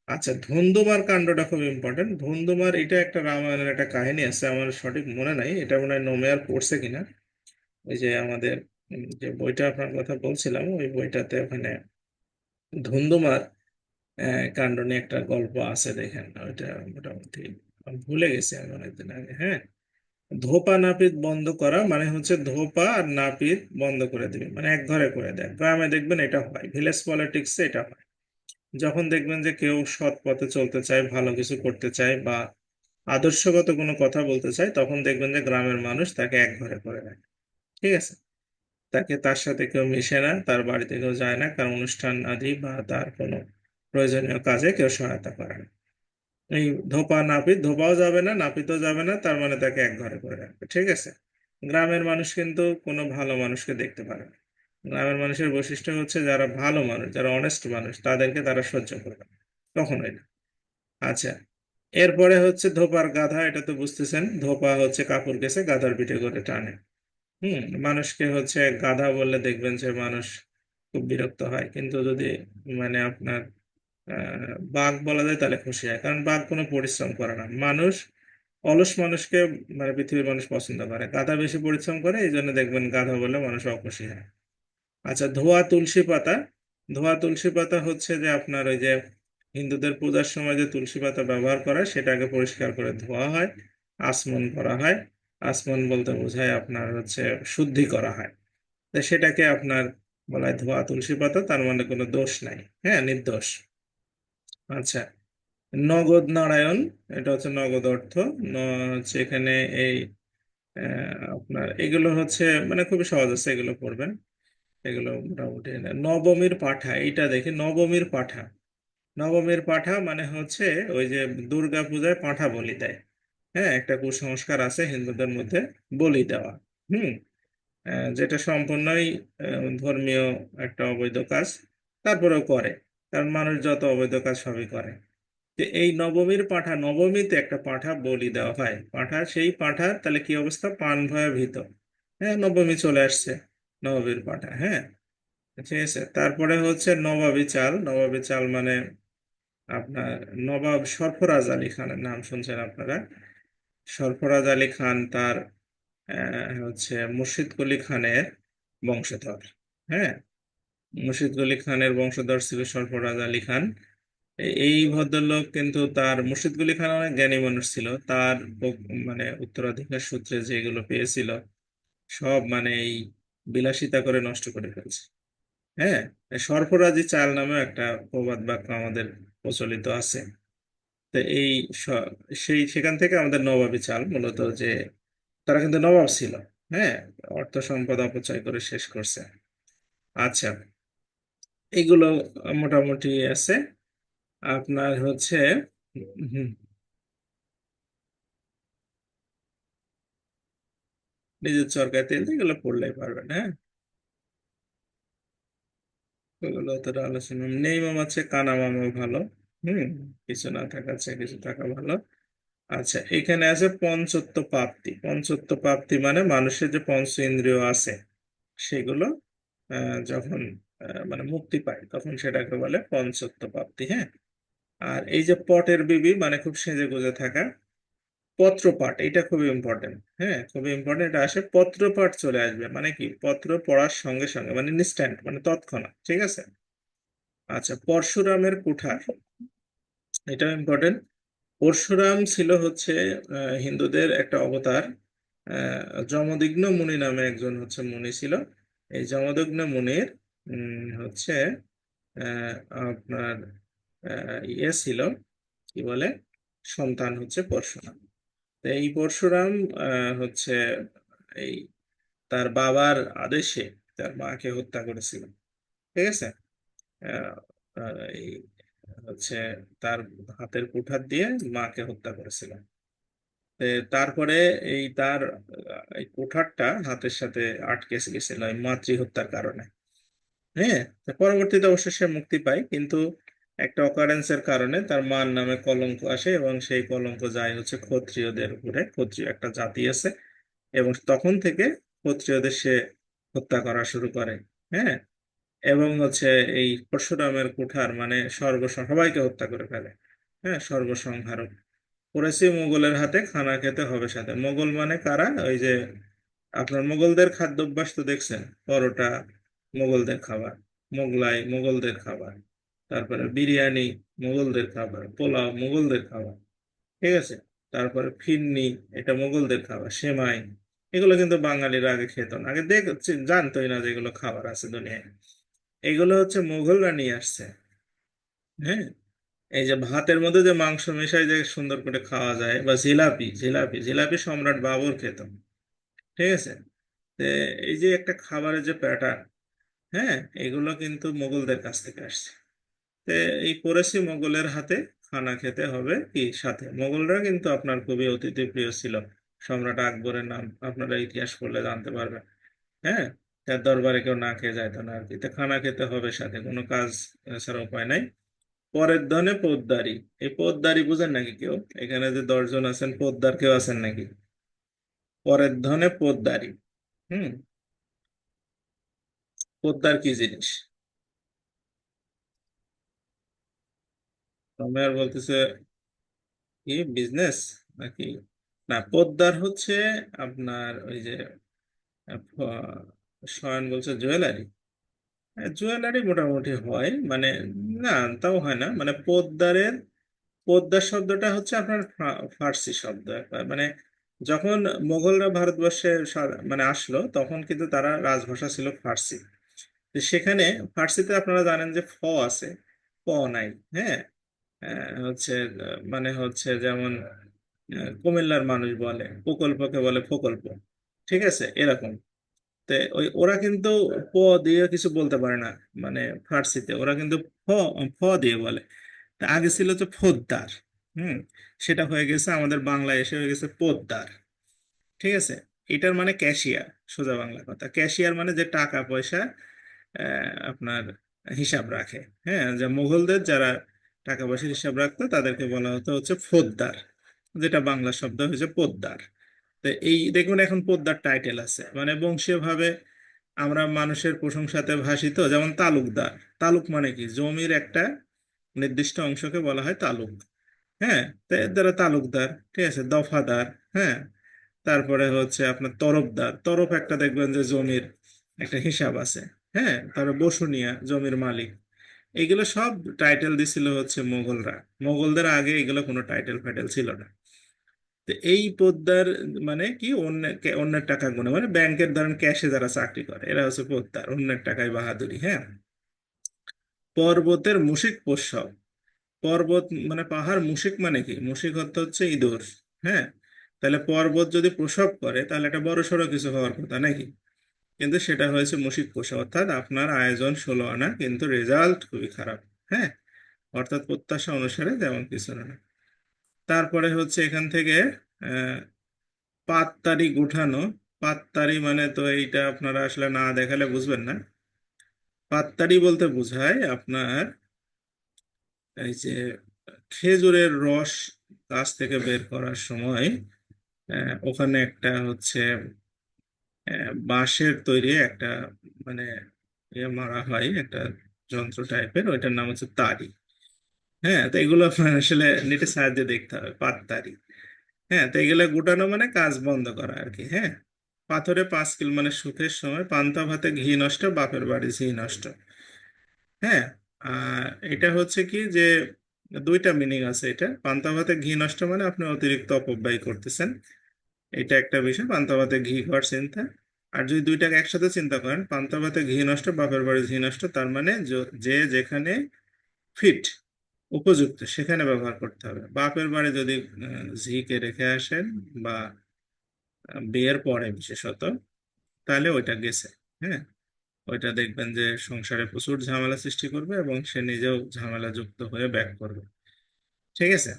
আচ্ছা, ধুন্ধুমার কাণ্ডটা খুব ইম্পর্টেন্ট। ধুন্ধুমার এটা একটা রামায়ণের একটা কাহিনী আছে, আমার সঠিক মনে নাই, এটা মনে হয় নোমেয়ার পড়ছে কিনা। ওই যে আমাদের যে বইটা আপনার কথা বলছিলাম, ওই বইটাতে ওখানে ধুন্ধুমার কাণ্ড নিয়ে একটা গল্প আছে, দেখেন ওইটা মোটামুটি আমি ভুলে গেছি আমি অনেকদিন আগে। হ্যাঁ, ধোপা নাপিত বন্ধ করা মানে হচ্ছে ধোপা আর নাপিত বন্ধ করে দিবে, মানে এক ঘরে করে দেয়। গ্রামে দেখবেন এটা হয়, ভিলেজ পলিটিক্সে এটা হয়। যখন দেখবেন যে কেউ সৎ পথে চলতে চায়, ভালো কিছু করতে চায়, বা আদর্শগত কোনো কথা বলতে চায়, তখন দেখবেন যে গ্রামের মানুষ তাকে এক ঘরে করে দেয়। ঠিক আছে, তার সাথে কেউ মিশে না, তার বাড়িতে কেউ যায় না, কারণ অনুষ্ঠান আদি বা তার কোনো প্রয়োজনীয় কাজে কেউ সহায়তা করে না। এই ধোপা নাপিত, ধোপাও যাবে না নাপিতও যাবে না, তার মানে তাকে এক ঘরে করে রাখবে। ঠিক আছে, গ্রামের মানুষ কিন্তু কোনো ভালো মানুষকে দেখতে পারে না। গ্রামের মানুষের বৈশিষ্ট্য হচ্ছে যারা ভালো মানুষ, যারা অনেস্ট মানুষ, তাদেরকে তারা সহ্য করবে না, কখনোই না। আচ্ছা, এরপরে হচ্ছে ধোপার গাধা, এটা তো বুঝতেছেন, ধোপা হচ্ছে কাপড় কেচে গাধার পিঠে করে টানে। মানুষকে হচ্ছে গাধা বললে দেখবেন যে মানুষ খুব বিরক্ত হয়, কিন্তু যদি মানে আপনার বাঘ বলা যায় তাহলে খুশি হয়, কারণ বাঘ কোনো পরিশ্রম করে না। মানুষ অলস মানুষকে মানে পৃথিবীর মানুষ পছন্দ করে, গাধা বেশি পরিশ্রম করে, এই জন্য দেখবেন গাধা বললে মানুষ অখুশি হয়। আচ্ছা, ধোয়া তুলসী পাতা। ধোয়া তুলসী পাতা হচ্ছে যে আপনার ওই যে হিন্দুদের পূজার সময় যে তুলসী পাতা ব্যবহার করা, সেটাকে পরিষ্কার করে ধোয়া হয়, আচমন করা হয়। আচমন বলতে বোঝায় আপনার হচ্ছে শুদ্ধি করা হয়। তো সেটাকে আপনার বলা হয় ধোয়া তুলসী পাতা, তার মানে কোনো দোষ নাই, হ্যাঁ, নির্দোষ। আচ্ছা, নগদ নারায়ণ, এটা হচ্ছে নগদ অর্থ। হচ্ছে এখানে এই আপনার এগুলো হচ্ছে মানে খুবই সহজ আছে, এগুলো পড়বেন। এগুলো মোটামুটি নবমীর পাঠা, এইটা দেখি, নবমীর পাঠা। নবমীর পাঠা মানে হচ্ছে ওই যে দুর্গা পূজায় পাঁঠা বলি দেয়। হ্যাঁ, একটা কুসংস্কার আছে হিন্দুদের মধ্যে, বলি দেওয়া। হুম। যেটা সম্পূর্ণই ধর্মীয় একটা অবৈধ কাজ, তারপরেও করে, কারণ মানুষ যত অবৈধ কাজ সবই করে। যে এই নবমীর পাঁঠা, নবমীতে একটা পাঁঠা বলি দেওয়া হয়, পাঁঠা, সেই পাঁঠা তাহলে কি অবস্থা, পান ভয়া ভীত। হ্যাঁ, নবমী চলে আসছে, নবমীর পাঁঠা, হ্যাঁ। ঠিক আছে, তারপরে হচ্ছে নবাবী চাল। নবাবী চাল মানে আপনার নবাব সরফরাজ আলী খানের নাম শুনছেন আপনারা। সরফরাজ আলী খান তার হচ্ছে মুর্শিদ কুলি খানের বংশধর। হ্যাঁ, মুর্শিদ কুলি খানের বংশধর ছিল সরফরাজ আলী খান। এই ভদ্রলোক কিন্তু, তার মুর্শিদ কুলি খান অনেক জ্ঞানী মানুষ ছিল, তার মানে উত্তরাধিকার সূত্রে যেগুলো পেয়েছিল সব মানে এই বিলাসিতা করে নষ্ট করে ফেলছে। হ্যাঁ, সরফরাজি চাল নামে একটা প্রবাদ বাক্য আমাদের প্রচলিত আছে। তো এই স- সেখান থেকে আমাদের নবাবী চাল মূলত, যে তারা কিন্তু নবাব ছিল। হ্যাঁ, অর্থ সম্পদ অপচয় করে শেষ করছে। আচ্ছা, এগুলো মোটামুটি আছে। আপনার হচ্ছে হুম, নিজের চরকায় তেল দিয়ে এগুলো পড়লেই পারবেন, হ্যাঁ। এগুলো তো আলোচনা নেই, মামা আছে কানা মামা ভালো। হুম। কিছু না থাকার চেয়ে কিছু থাকা ভালো। আচ্ছা, এখানে আছে পঞ্চত্ব প্রাপ্তি। পঞ্চত্ব প্রাপ্তি মানে মানুষের যে পঞ্চ ইন্দ্রিয় আছে সেগুলো যখন মানে মুক্তি পায় তখন সেটাকে বলে পঞ্চত্ব প্রাপ্তি, হ্যাঁ। আর এই যে পটের বিবি মানে খুব সেজে গুজে থাকা, পত্রপাঠ, এটা খুবই ইম্পর্টেন্ট। হ্যাঁ, খুবই ইম্পর্টেন্ট, এটা আসে পত্রপাঠ চলে আসবে মানে কি, পত্র পড়ার সঙ্গে সঙ্গে মানে ইনস্ট্যান্ট, মানে তৎক্ষণাৎ, ঠিক আছে। আচ্ছা, পরশুরামের কুঠার, এটাও ইম্পর্টেন্ট। পরশুরাম ছিল হচ্ছে হিন্দুদের একটা অবতার। যমদগ্নি মুনি নামে একজন হচ্ছে মুনি ছিল। এই যমদগ্নি মুনির হচ্ছে আহ, আপনার ইয়ে ছিল, কি বলে, সন্তান হচ্ছে পরশুরাম। তো এই পরশুরাম হচ্ছে এই তার বাবার আদেশে তার মাকে হত্যা করেছিল। ঠিক আছে। আহ, এই হচ্ছে তার হাতের কুঠার দিয়ে মাকে হত্যা করেছিল। তারপরে এই তার এই কুঠারটা হাতের সাথে আটকে গেছিল এই মাতৃ হত্যার কারণে। হ্যাঁ, তো পরবর্তীতে অবশ্য সে মুক্তি পায়, কিন্তু একটা অকারেন্সের কারণে তার মার নামে কলঙ্ক আসে, এবং সেই কলঙ্ক যায় হচ্ছে ক্ষত্রিয়দের উপরে। ক্ষত্রিয় একটা জাতি আছে, এবং তখন থেকে ক্ষত্রিয়দের সে হত্যা করা শুরু করে। হ্যাঁ, এবং হচ্ছে এই পরশুরামের কুঠার মানে সবাইকে হত্যা করে ফেলে। হ্যাঁ, সর্বসংহারক করেছি, মোগলের হাতে খানা খেতে হবে সাথে। মোগল মানে কারা, ওই যে আপনার মোগলদের খাদ্যাভ্যাস তো দেখছেন, পরোটা মোগলদের খাবার, মোগলাই মোগলদের খাবার, তারপরে বিরিয়ানি মোগলদের খাবার, পোলাও মোগলদের খাবার, ঠিক আছে। তারপরে ফিরনি, এটা মোগলদের খাবার, সেমাই, এগুলো কিন্তু বাঙালিরা আগে খেত না, আগে জানতোই না যেগুলো খাবার আছে দুনিয়ায়। এগুলো হচ্ছে মোগলরা নিয়ে আসছে। হ্যাঁ, এই যে ভাতের মধ্যে যে মাংস মেশাই যে সুন্দর করে খাওয়া যায়, বা জিলাপি, জিলাপি জিলাপি সম্রাট বাবর খেত। ঠিক আছে। তো এই যে একটা খাবারের যে প্যাটার্ন, হ্যাঁ, এগুলো কিন্তু মোগলদের কাছ থেকে আসছে। তো এই পড়েছি মোগলের হাতে খানা খেতে হবে কি সাথে। মোগলরা কিন্তু আপনার খুবই অতিথি প্রিয় ছিল। সম্রাট আকবরের নাম আপনারা ইতিহাস পড়লে জানতে পারবেন। হ্যাঁ, তার দরবারে কেউ না খেয়ে যাইতো না আর কি, তো খানা খেতে হবে সাথে, কোনো কাজ ছাড়া উপায় নাই। পরের ধনে পোদ্দারি। এই পোদ্দারি বুঝেন নাকি কেউ? এখানে যে 10 জন আছেন, পোদ্দার কেউ আছেন নাকি? পরের ধনে পোদ্দারি। হুম। পোদ্দার কি জিনিস? রমেয়ার বলতেছে কি, বিজনেস নাকি? না, পোদ্দার হচ্ছে আপনার ওই যে শয়ন বলছে জুয়েলারি। জুয়েলারি মোটামুটি হয়, মানে না, তাও হয় না, মানে পোদ্দারের, পোদ্দার শব্দটা হচ্ছে আপনার ফার্সি শব্দ একবার, মানে যখন মোগলরা ভারতবর্ষে মানে আসলো তখন কিন্তু তারা রাজভাষা ছিল ফার্সি। তো সেখানে ফার্সিতে আপনারা জানেন যে আছে, নাই। হ্যাঁ, হচ্ছে মানে হচ্ছে যেমন কুমিল্লার মানুষ বলে প্রকল্পকে বলে প্রকল্প, ঠিক আছে এরকম। তো ওই ওরা কিন্তু প দিয়ে কিছু বলতে পারে না, মানে ফার্সিতে ওরা কিন্তু ফ ফ দিয়ে বলে। তা আগে ছিল যে ফোদ্দার, হুম, সেটা হয়ে গেছে আমাদের বাংলায় এসে হয়ে গেছে পোদ্দার, ঠিক আছে। এটার মানে ক্যাশিয়ার, সোজা বাংলা কথা ক্যাশিয়ার মানে যে টাকা পয়সা আপনার হিসাব রাখে। হ্যাঁ, যে মুঘলদের যারা টাকা পয়সার হিসাব রাখতো তাদেরকে বলা হতো হচ্ছে ফোদ্দার, যেটা বাংলা শব্দ হচ্ছে পোদ্দার। তো এই দেখুন এখন পোদ্দার টাইটেল আছে, মানে বংশীয় ভাবে আমরা মানুষের প্রশংসাতে ভাসিত, যেমন তালুকদার। তালুক মানে কি, জমির একটা নির্দিষ্ট অংশকে বলা হয় তালুক। হ্যাঁ, তো এর দ্বারা তালুকদার, ঠিক আছে, দফাদার। হ্যাঁ, তারপরে হচ্ছে আপনার তরফদার, তরফ একটা দেখবেন যে জমির একটা হিসাব আছে। হ্যাঁ, তারপরে বসুনিয়া, জমির মালিক। এগুলো সব টাইটেল দিছিল হচ্ছে মোগলরা। মোগলদের আগে এগুলো কোনো টাইটেল ফাইটেল ছিল না। তো এই পোদ্দার মানে কি, অন্যের টাকা গুনে, মানে ব্যাংকের ধরেন ক্যাশে যারা চাকরি করে এরা হচ্ছে পোদ্দার, অন্যের টাকায় বাহাদুরি। হ্যাঁ, পর্বতের মুশিক পোষ্য, পর্বত মানে পাহাড়, মুশিক মানে কি, মুশিক অর্থ হচ্ছে ইঁদুর। হ্যাঁ, তাহলে পর্বত যদি প্রসব করে তাহলে একটা বড় সড়ো কিছু হওয়ার কথা নাকি, কিন্তু সেটা হয়েছে মুশিক পোষা, অর্থাৎ আপনার আয়োজন 16 আনা কিন্তু রেজাল্ট খুবই খারাপ। হ্যাঁ, অর্থাৎ প্রত্যাশা অনুসারে তেমন কিছু না। তারপরে হচ্ছে এখান থেকে আহ পাততারি গুঠানো। পাততারি মানে তো এইটা আপনারা আসলে না দেখালে বুঝবেন না। পাততারি বলতে বোঝায় আপনার এই যে খেজুরের রস গাছ থেকে বের করার সময় ওখানে একটা হচ্ছে বাঁশের তৈরি একটা মানে মারা হয় একটা যন্ত্র টাইপের, ওইটার নাম হচ্ছে তারি। হ্যাঁ, তো এগুলো আপনার আসলে নেটের সাহায্যে দেখতে হবে, পাততারি। হ্যাঁ, তো এগুলো গুটানো মানে কাজ বন্ধ করা আর কি। হ্যাঁ, পাথরে 5 কিল মানে সুখের সময়, পান্তা ভাতে ঘি নষ্ট, বাপের বাড়ি ঝি নষ্ট। হ্যাঁ, আর এটা হচ্ছে কি যে দুইটা মিনিং আছে। এটা পান্তা ভাতে ঘি নষ্ট মানে আপনি অতিরিক্ত অপব্যয় করতেছেন, এটা একটা বিষয়, পান্তা ভাতে ঘি খাওয়ার চিন্তা। আর যদি দুইটাকে একসাথে চিন্তা করেন, পান্তা ভাতে ঘি নষ্ট, বাপের বাড়ি ঘি নষ্ট, তার মানে যে যেখানে ফিট, উপযুক্ত সেখানে ব্যবহার করতে হবে। বাপের বাড়ি যদি ঝিকে রেখে আসেন বা বিয়ের পরে বিশেষত, তাহলে ওইটা গেছে। হ্যাঁ, ওইটা দেখবেন যে সংসারে প্রচুর ঝামেলা সৃষ্টি করবে এবং সে নিজেও ঝামেলা যুক্ত হয়ে ব্যাক করবে। ঠিক আছে,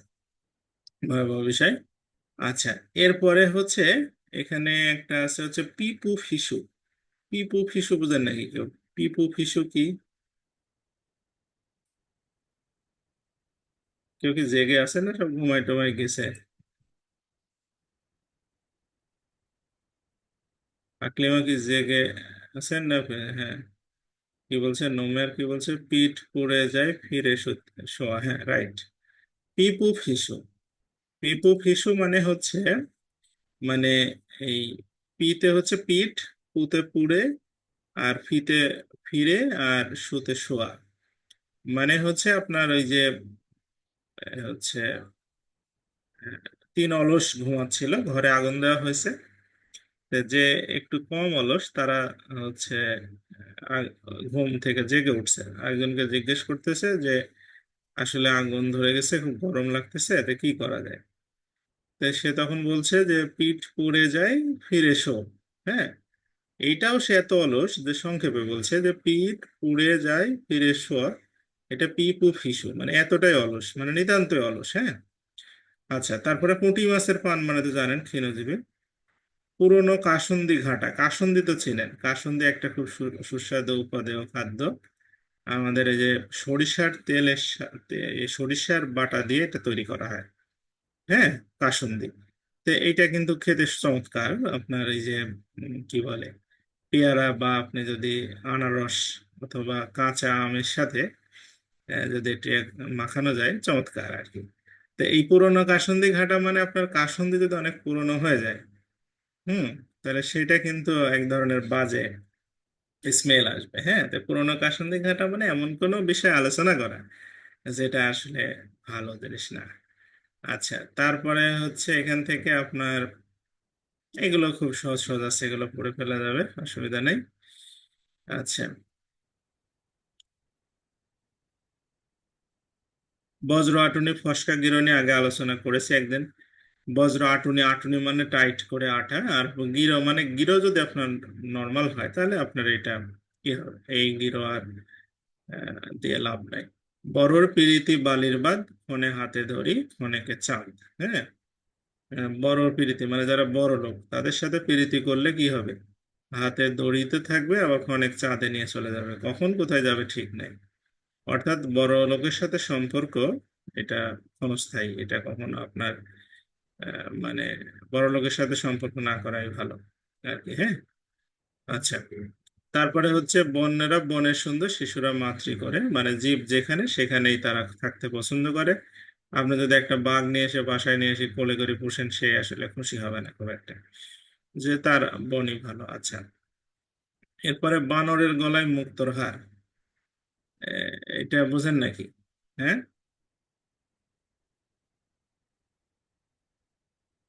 ভয়াবহ বিষয়। আচ্ছা, এরপরে হচ্ছে এখানে একটা আছে হচ্ছে পিপু ফিসু। পিপু ফিসু বুঝেন নাকি কেউ? পিপু ফিসু কি, কেউ কি জেগে আছে না সব ঘুমাই টুমাই গেছে? আকলিমা কি জেগে আছেন না হ্যাঁ, কি বলছে নোমের, কি বলছে, পিঠ পুড়ে যায় ফিরে শোয়া। হ্যাঁ, রাইট। পিপু ফিসু। পিপু ফিসু মানে হচ্ছে, মানে এই পিতে হচ্ছে পিঠ, পুতে পুড়ে, আর ফিতে ফিরে, আর শুতে শোয়া। মানে হচ্ছে আপনার ওই যে হচ্ছে আহ, 3 অলস ঘুমাচ্ছিল, ঘরে আগুন দেওয়া হয়েছে। তো যে একটু কম অলস তারা হচ্ছে আ- ঘুম থেকে জেগে উঠছে, একজনকে জিজ্ঞেস করতেছে যে আসলে আগুন ধরে গেছে, খুব গরম লাগতেছে, এতে কি করা যায়। তো সে তখন বলছে যে পিঠ পুড়ে যায় ফিরে শো। হ্যাঁ, এইটাও সে এত অলস যে সংক্ষেপে বলছে যে পিঠ পুড়ে যায় ফিরে শোয়া। এটা পিপু ফিসু, মানে এতটাই অলস, মানে নিতান্তই অলস। হ্যাঁ, আচ্ছা, তারপরে পুঁটি মাছের পান মানে তো জানেন ক্ষীণজীবী। পুরনো কাসুন্দি ঘাটা, কাসুন্দি তো চিনেন, কাসুন্দি একটা খুব সুস্বাদু উপাদেয় খাদ্য। আমাদের এই যে সরিষার তেলের সাথে এই সরিষার বাটা দিয়ে এটা তৈরি করা হয়। হ্যাঁ, কাসুন্দি। তো এইটা কিন্তু খেতে চমৎকার। আপনার এই যে কি বলে, পেয়ারা বা আপনি যদি আনারস অথবা কাঁচা আমের সাথে যদি একটু মাখানো যায়, চমৎকার আর কি। তো এই পুরোনো কাসুন্দি ঘাটা মানে আপনার কাসুন্দি যদি অনেক পুরনো হয়ে যায়, হুম, তাহলে সেটা কিন্তু এক ধরনের বাজে স্মেল আসবে। হ্যাঁ, তো পুরোনো কাসুন্দি ঘাটা মানে এমন কোনো বিষয় আলোচনা করা যেটা আসলে ভালো জিনিস না। আচ্ছা, তারপরে হচ্ছে এখান থেকে আপনার এগুলো খুব সহজ সহজ আছে, এগুলো পড়ে ফেলা যাবে, অসুবিধা নেই। আচ্ছা, বজ্র আটুনি ফসকা গিরনি আগে আলোচনা করেছি একদিন। বজ্র আটুনি, আটুনি মানে টাইট করে আঠা, আর গিরো মানে গিরো যদি আপনার নর্মাল হয় তাহলে আপনার এটা কি হবে, এই গিরো আর দিয়ে লাভ নাই। বড়র পিরিতি বালির বাদ, ফোনে হাতে ধরি ফোনেকে চাঁদ। হ্যাঁ, বড় প্রীতি মানে যারা বড় লোক তাদের সাথে প্রীতি করলে কি হবে, হাতে দড়িতে থাকবে, আবার অনেক চাঁদে নিয়ে চলে যাবে, কখন কোথায় যাবে ঠিক নেই। অর্থাৎ বড় লোকের সাথে সম্পর্ক এটা ক্ষণস্থায়ী, এটা কখনো আপনার মানে বড় লোকের সাথে সম্পর্ক না করাই ভালো আর কি। হ্যাঁ, আচ্ছা, তারপরে হচ্ছে বন্যেরা বনের সুন্দর, শিশুরা মাতৃ করে, মানে জীব যেখানে সেখানেই তারা থাকতে পছন্দ করে। আপনি যদি একটা বাঘ নিয়ে এসে বাসায় নিয়ে এসে কোলে করে পুষেন, সে আসলে খুশি হবে না খুব একটা, যে তার বনই ভালো। আচ্ছা, এরপরে বানরের গলায় মুক্তোর হার, এটা বুঝেন নাকি? হ্যাঁ,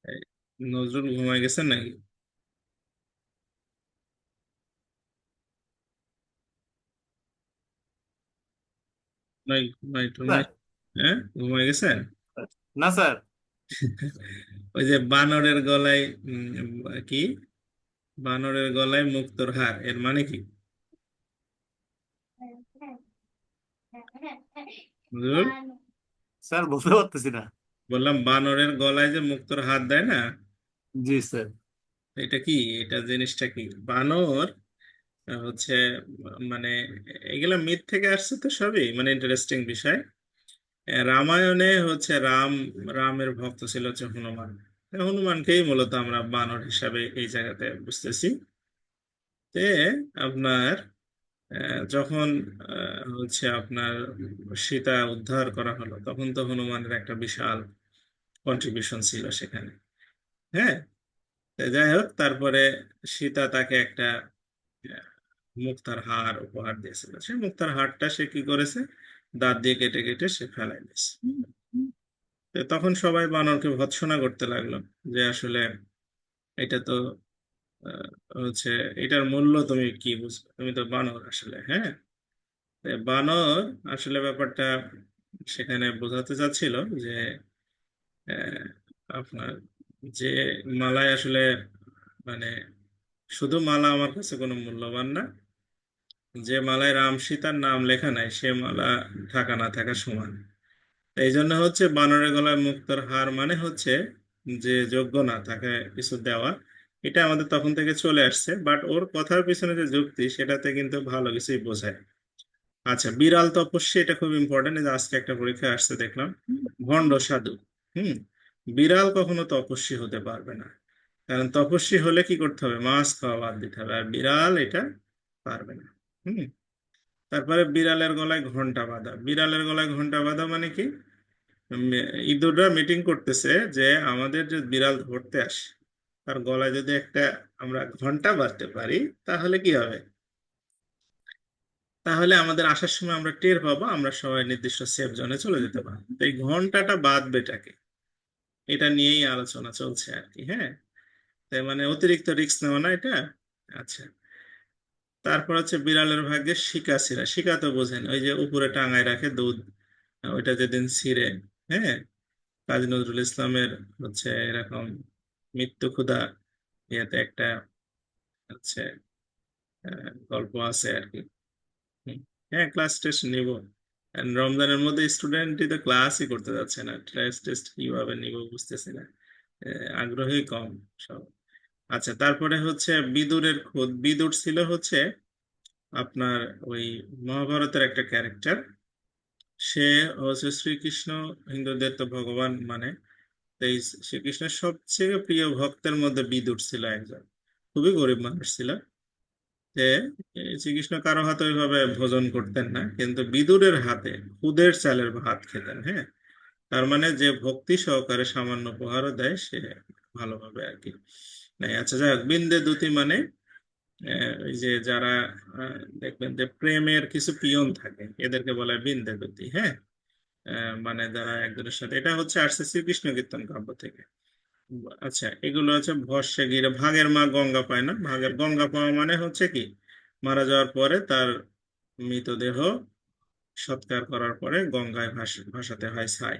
এই নজরুল ঘুমায় গেছেন নাকি? নাই, ঘুমাই টুমাই, স্যার। হ্যাঁ ঘুমায় গেছেন। না স্যার। ওই যে বানরের গলায় কি, বানরের গলায় মুক্তোর হার এর মানে কি? বুঝলেন? স্যার বলতে পারতেছি না। বললাম বানরের গলায় যে মুক্তোর হাত দেয় না, জি স্যার। এটা কি, এটা জিনিসটা কি? বানর হচ্ছে মানে এগুলা মিথ থেকে আসছে তো সবই, মানে ইন্টারেস্টিং বিষয়। রামায়ণে হচ্ছে রামের ভক্ত ছিল হচ্ছে হনুমান। হনুমানকেই মূলত আমরা বানর হিসাবে এই জায়গাতে বুঝতেছি। তে আপনার যখন হচ্ছে আপনার সীতা উদ্ধার করা হলো, তখন তো হনুমানের একটা বিশাল কন্ট্রিবিউশন ছিল সেখানে। হ্যাঁ, তো যাই হোক, তারপরে সীতা তাকে একটা আহ, মুক্তার হার উপহার দিয়েছিল, সেই মুক্তার হারটা সে কি করেছে, দাঁত দিয়ে কেটে কেটে সে ফেলাই দিয়েছে। তো তখন সবাই বানরকে ভৎসনা করতে লাগলো যে আসলে এটা তো আহ, হচ্ছে এটার মূল্য তুমি কি বুঝবে, তুমি তো বানর আসলে। হ্যাঁ, তো বানর আসলে ব্যাপারটা সেখানে বোঝাতে চাচ্ছিল যে আহ, আপনার যে মালায় আসলে মানে শুধু মালা আমার কাছে কোনো মূল্যবান না, যে মালায় রাম সীতার নাম লেখা নাই সে মালা থাকা না থাকা সমান। এই জন্য হচ্ছে বানরের গলায় মুক্তোর হার মানে হচ্ছে যে যোগ্য না তাকে কিছু দেওয়া। এটা আমাদের তখন থেকে চলে আসছে, বাট ওর কথার পিছনে যে যুক্তি সেটাতে কিন্তু ভালো কিছুই বোঝায়। আচ্ছা, বিড়াল তপস্যা, এটা খুব ইম্পর্টেন্ট, যে আজকে একটা পরীক্ষা আসছে দেখলাম। ভণ্ড সাধু। হুম, বিড়াল কখনো তপস্বী হতে পারবে না, কারণ তপস্বী হলে কি করতে হবে, মাছ খাওয়া বাদ দিতে হবে, আর বিড়াল এটা পারবে না। হুম, তারপরে বিড়ালের গলায় ঘন্টা বাঁধা, বিড়ালের গলায় ঘন্টা বাঁধা মানে কি, ইঁদুররা মিটিং করতেছে যে আমাদের যে বিড়াল ধরতে আসে তার গলায় যদি একটা আমরা ঘন্টা বাঁধতে পারি, তাহলে কি হবে, তাহলে আমাদের আসার সময় আমরা টের পাবো, আমরা সবাই নির্দিষ্ট সেফ জোনে চলে যেতে পারবো। তো এই ঘন্টাটা বাঁধবেটাকে, এটা নিয়েই আলোচনা চলছে আর কি। হ্যাঁ, তাই মানে অতিরিক্ত রিস্ক নেওয়া না এটা। আচ্ছা, তারপর হচ্ছে বিড়ালের ভাগ্যে শিকা ছিঁড়া, শিকা তো বোঝেন, ওই যে উপরে টাঙায় রাখে দুধ, ওইটা যেদিন ছিঁড়ে। হ্যাঁ, কাজী নজরুল ইসলামের হচ্ছে এরকম মৃত্যু ক্ষুধা ইয়েতে একটা হচ্ছে গল্প আছে আর কি। হুম, হ্যাঁ ক্লাস টেস্ট নিব, And রমজানের মধ্যে স্টুডেন্টই তো ক্লাসই করতে যাচ্ছে না, ক্লাস টেস্ট কিভাবে নিব বুঝতেছি না, আগ্রহী কম সব। আচ্ছা, তারপরে হচ্ছে বিদুরের খোদ, বিদুর ছিল হচ্ছে আপনার ওই মহাভারতের একটা ক্যারেক্টার। সে হচ্ছে শ্রীকৃষ্ণ, হিন্দুদের তো ভগবান মানে, তো এই শ্রীকৃষ্ণের সবচেয়ে প্রিয় ভক্তের মধ্যে বিদুর ছিল একজন, খুবই গরিব মানুষ ছিল। যে শ্রীকৃষ্ণ কারো হাতে ওইভাবে ভোজন করতেন না, কিন্তু বিদুরের হাতে খুদের চালের ভাত খেতেন। হ্যাঁ, তার মানে যে ভক্তি সহকারে সামান্য উপহারও দেয় সে ভালোভাবে আর কি। নাই, আচ্ছা যাই হোক, বিন্দে দুতি মানে ওই যে যারা দেখবেন যে প্রেমের কিছু পিয়ন থাকে, এদেরকে বলা হয় বিন্দেবতী। হ্যাঁ, মানে যারা একজনের সাথে, এটা হচ্ছে আসছে শ্রীকৃষ্ণ কীর্তন কাব্য থেকে। আচ্ছা, এগুলো হচ্ছে ভস্যে গিরে ভাগের মা গঙ্গা পায় না। ভাগের গঙ্গা পাওয়া মানে হচ্ছে কি, মারা যাওয়ার পরে তার মৃতদেহ সৎকার করার পরে গঙ্গায় ভাসাতে হয় ছাই।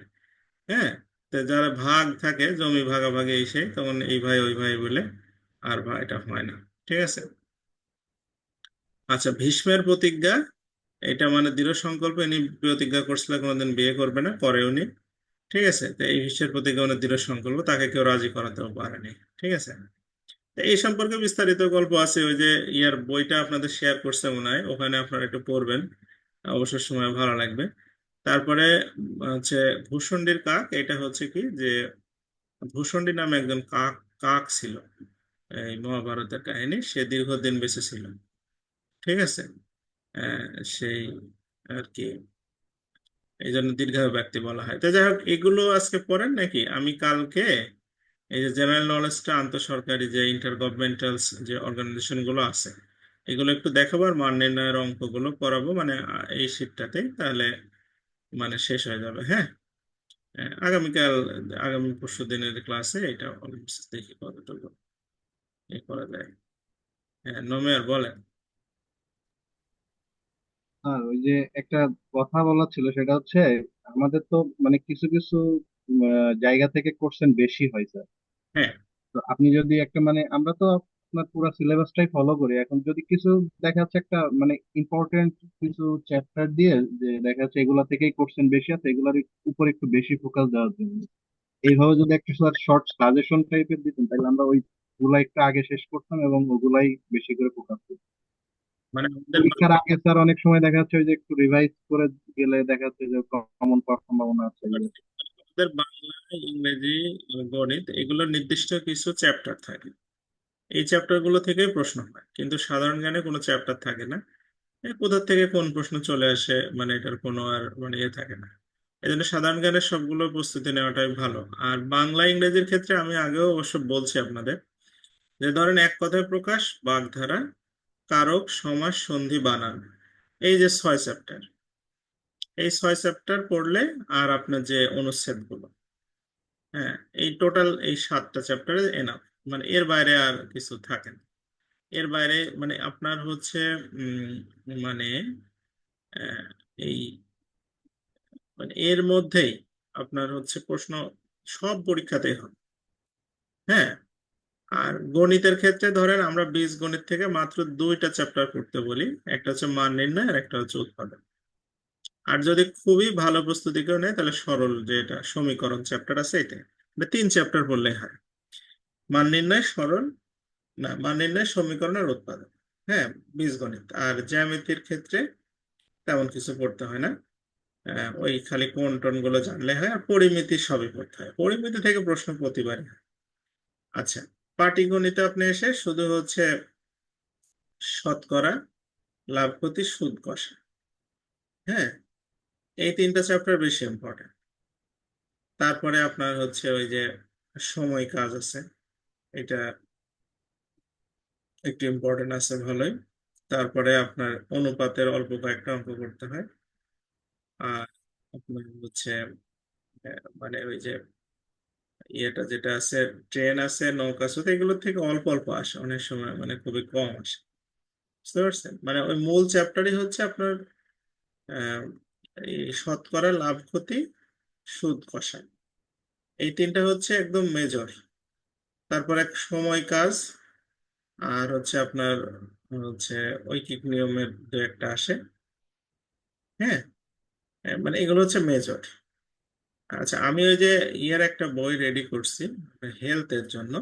হ্যাঁ, তো যারা ভাগ থাকে, জমি ভাগাভাগি এসে তখন এই ভাই ওই ভাই বলে আর এটা হয় না। ঠিক আছে। আচ্ছা, ভীষ্মের প্রতিজ্ঞা, এটা মানে দৃঢ় সংকল্প, ইনি প্রতিজ্ঞা করছিল কোনোদিন বিয়ে করবে না, করেও নি। ঠিক আছে, তো এই ভীষ্মের প্রতিজ্ঞা মানে দৃঢ় সংকল্প, তাকে কেউ রাজি করাতেও পারেনি। ঠিক আছে। তো এই সম্পর্কে বিস্তারিত গল্প আছে, ওই যে ইয়ার বইটা আপনাদের শেয়ার করছে মনে হয়, ওখানে আপনারা একটু পড়বেন, অবসর সময় ভালো লাগবে। তারপরে হচ্ছে ভূষণ্ডির কাক, এটা হচ্ছে কি যে ভূষণ্ডী নামে একজন কাক কাক ছিল, এই মহাভারতের কাহিনী, সে দীর্ঘদিন বেঁচে ছিল। ঠিক আছে। আহ, সেই আর কি, এই জন্য দীর্ঘায়ু ব্যক্তি বলা হয়। তো যাই হোক, এগুলো আজকে পড়েন নাকি? আমি কালকে এই যে জেনারেল নলেজটা, আন্তঃসরকারি যে ইন্টার গভর্নমেন্টাল যে অর্গানাইজেশন গুলো আছে, এগুলো একটু দেখাবো, আর মান নির্ণয়ের অঙ্কগুলো করাবো, মানে এই শীটটাতে, তাহলে মানে শেষ হয়ে যাবে। হ্যাঁ, আগামীকাল, আগামী পরশু দিনের ক্লাসে এটা অলমোস্ট দেখি কতটুকু করা যায়। হ্যাঁ, নোমের বলেন। হ্যাঁ, ওই যে একটা কথা বলা ছিল, সেটা হচ্ছে আমাদের তো মানে কিছু কিছু জায়গা থেকে কোশ্চেন বেশি হয় স্যার। হ্যাঁ, তো আপনি যদি একটা মানে আমরা তো আপনার পুরো সিলেবাসটাই ফলো করি, এখন যদি কিছু দেখা যাচ্ছে একটা মানে ইম্পর্টেন্ট কিছু চ্যাপ্টার দিয়ে যে দেখা যাচ্ছে এগুলা থেকেই কোশ্চেন বেশি আছে, এগুলার উপর একটু বেশি ফোকাস দেওয়ার জন্য এইভাবে যদি একটা স্যার শর্ট সাজেশন টাইপের দিতেন, তাহলে আমরা ওই গুলা একটু আগে শেষ করতাম এবং ওগুলাই বেশি করে ফোকাস করতাম। মানে আমাদের পরীক্ষার আগে স্যার অনেক সময় দেখা যাচ্ছে ওই যে একটু রিভাইজ করে গেলে দেখা যাচ্ছে যে কমন পাওয়ার সম্ভাবনা আছে এগুলো। আমাদের বাংলা, ইংরেজি, গণিত, এগুলোর নির্দিষ্ট কিছু চ্যাপ্টার থাকে। এই চ্যাপ্টার গুলো থেকেই প্রশ্ন হয়, কিন্তু সাধারণ জ্ঞানে কোনো চ্যাপ্টার থাকে না। কোথা থেকে কোন প্রশ্ন চলে আসে, মানে এটার কোনো আর মানে ইয়ে থাকে না। এই জন্য সাধারণ জ্ঞানের সবগুলো প্রস্তুতি নেওয়াটাই ভালো। আর বাংলা ইংরেজির ক্ষেত্রে আমি আগেও অবশ্য বলছি আপনাদের, যে ধরেন এক কথায় প্রকাশ, বাগধারা, কারক, সমাস, সন্ধি, বানান, এই যে 6 চ্যাপ্টার, এই 6 চ্যাপ্টার পড়লে, আর আপনার যে অনুচ্ছেদ গুলো, হ্যাঁ, এই টোটাল এই 7টা চ্যাপ্টারে এনাফ। মানে এর বাইরে আর কিছু থাকে না। এর বাইরে মানে আপনার হচ্ছে মানে আহ, এই মানে এর মধ্যেই আপনার হচ্ছে প্রশ্ন সব পরীক্ষাতেই হবে। হ্যাঁ, আর গণিতের ক্ষেত্রে ধরেন আমরা বীজগণিত থেকে মাত্র 2টা চ্যাপ্টার পড়তে বলি, একটা হচ্ছে মান নির্ণয় আর একটা হচ্ছে উৎপাদক। আর যদি খুবই ভালো প্রস্তুতি কেউ নেয়, তাহলে সরল যেটা সমীকরণ চ্যাপ্টার আছে, এটা মানে 3 চ্যাপ্টার পড়লেই হয়। মান নির্ণয়, সরল, না মান নির্ণয়, সমীকরণ আর উৎপাদক। হ্যাঁ, বীজগণিত আর জ্যামিতির ক্ষেত্রে তেমন কিছু পড়তে হয় না। ওই খালি কোণ টোন গুলো জানলে হয়, আর পরিমিতি সবই পড়তে হয়, পরিমিতি থেকে প্রশ্ন প্রতিবারই হয়। আচ্ছা, পাটিগণিতে আপনি এসে শুধু হচ্ছে শতকরা, লাভ ক্ষতি, সুদ কষা, হ্যাঁ, এই 3টা চ্যাপ্টার বেশি ইম্পর্টেন্ট। তারপরে আপনার হচ্ছে ওই যে সময় কাজ আছে, এটা একটু ইম্পর্টেন্ট আছে ভালোই। তারপরে আপনার অনুপাতের অল্প কয়েকটা অঙ্ক করতে হয়। আর আপনার হচ্ছে মানে ওই যে ইয়েটা যেটা আছে, ট্রেন আছে, নৌকা আছে, তো এগুলোর থেকে অল্প অল্প আসে অনেক সময়, মানে খুবই কম আসে। বুঝতে পারছেন? মানে ওই মূল চ্যাপ্টারই হচ্ছে আপনার আহ, এই শতকরা, লাভ ক্ষতি, সুদ কষা, এই 3টা হচ্ছে একদম মেজর। তারপর এক সময় কাজ, আর হচ্ছে আপনার হচ্ছে ঐকিক নিয়মের 2-একটা আসে। হ্যাঁ, মানে এগুলো হচ্ছে মেজর। আচ্ছা, আমি ওই যে ইয়ার একটা বই রেডি করছি হেলথের জন্য।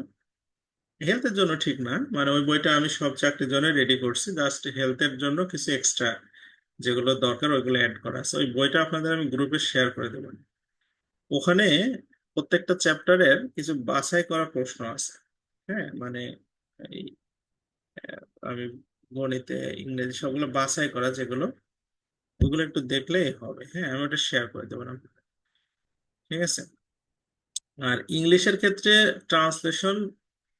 হেলথের জন্য ঠিক না, মানে ওই বইটা আমি সব চাকরির জন্য রেডি করছি, জাস্ট হেলথের জন্য কিছু এক্সট্রা যেগুলো দরকার ওইগুলো অ্যাড করা আছে। ওই বইটা আপনাদের আমি গ্রুপে শেয়ার করে দেবো। ওখানে প্রত্যেকটা চ্যাপ্টারের কিছু বাছাই করা প্রশ্ন আছে। হ্যাঁ, মানে এই আমি গণিতে, ইংরেজি সবগুলো বাছাই করা যেগুলো, ওগুলো একটু দেখলেই হবে। হ্যাঁ, আমি ওটা শেয়ার করে দেবো না। ঠিক আছে। আর ইংলিশের ক্ষেত্রে ট্রান্সলেশন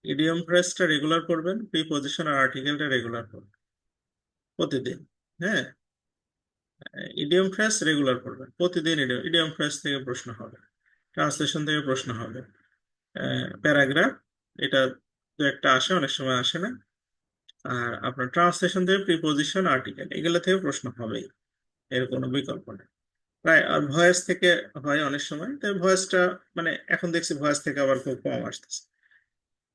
ইডিয়ম ফ্রেজটা রেগুলার পড়বেন, প্রিপজিশন আর আর্টিকেলটা রেগুলার পড়বেন প্রতিদিন। হ্যাঁ, ইডিয়ম ফ্রেজ রেগুলার পড়বেন প্রতিদিন। ইডিয়ম ফ্রেজ থেকে প্রশ্ন হবে, ট্রান্সলেশন থেকে প্রশ্ন হবে, প্যারাগ্রাফ এটা দু একটা আসে, অনেক সময় আসে না। আর আপনার ট্রান্সলেশন থেকে প্রিপজিশন আর্টিকেল এগুলো থেকে প্রশ্ন হবেই, এর কোনো বিকল্প নেই। প্রায় আর ভয়েস থেকে হয় অনেক সময়, তো ভয়েসটা মানে এখন দেখছি ভয়েস থেকে আবার খুব কম আসতেছে।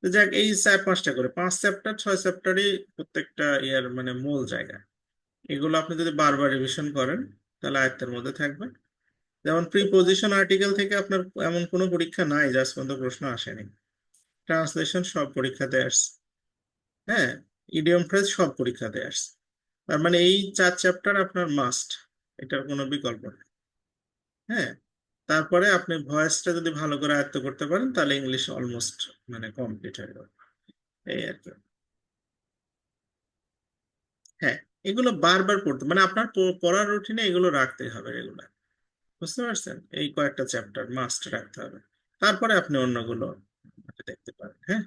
তো যাক, এই 4-5টা করে 5 চ্যাপ্টার 6 চ্যাপ্টারই প্রত্যেকটা ইয়ার মানে মূল জায়গা। এগুলো আপনি যদি বারবার রিভিশন করেন তাহলে আয়ত্তের মধ্যে থাকবে। যেমন প্রিপজিশন আর্টিকেল থেকে আপনার এমন কোনো পরীক্ষা নাই যে আজ পর্যন্ত প্রশ্ন আসেনি। ট্রান্সলেশন সব পরীক্ষাতে আসছে। হ্যাঁ, ইডিয়ম ফ্রেজ সব পরীক্ষাতে আসছে। তার মানে এই 4 চ্যাপ্টার আপনার মাস্ট, এটার কোনো বিকল্প নেই। হ্যাঁ, তারপরে আপনি ভয়েসটা যদি ভালো করে আয়ত্ত করতে পারেন তাহলে ইংলিশ অলমোস্ট মানে কমপ্লিট হয়ে যাবে, এই আর কি। হ্যাঁ, এগুলো বারবার পড়তে মানে আপনার পড়ার রুটিনে এগুলো রাখতে হবে রেগুলার। বুঝতে পারছেন? এই কয়েকটা চ্যাপ্টার মাস্ট রাখতে হবে, তারপরে আপনি অন্যগুলো দেখতে পারেন। হ্যাঁ।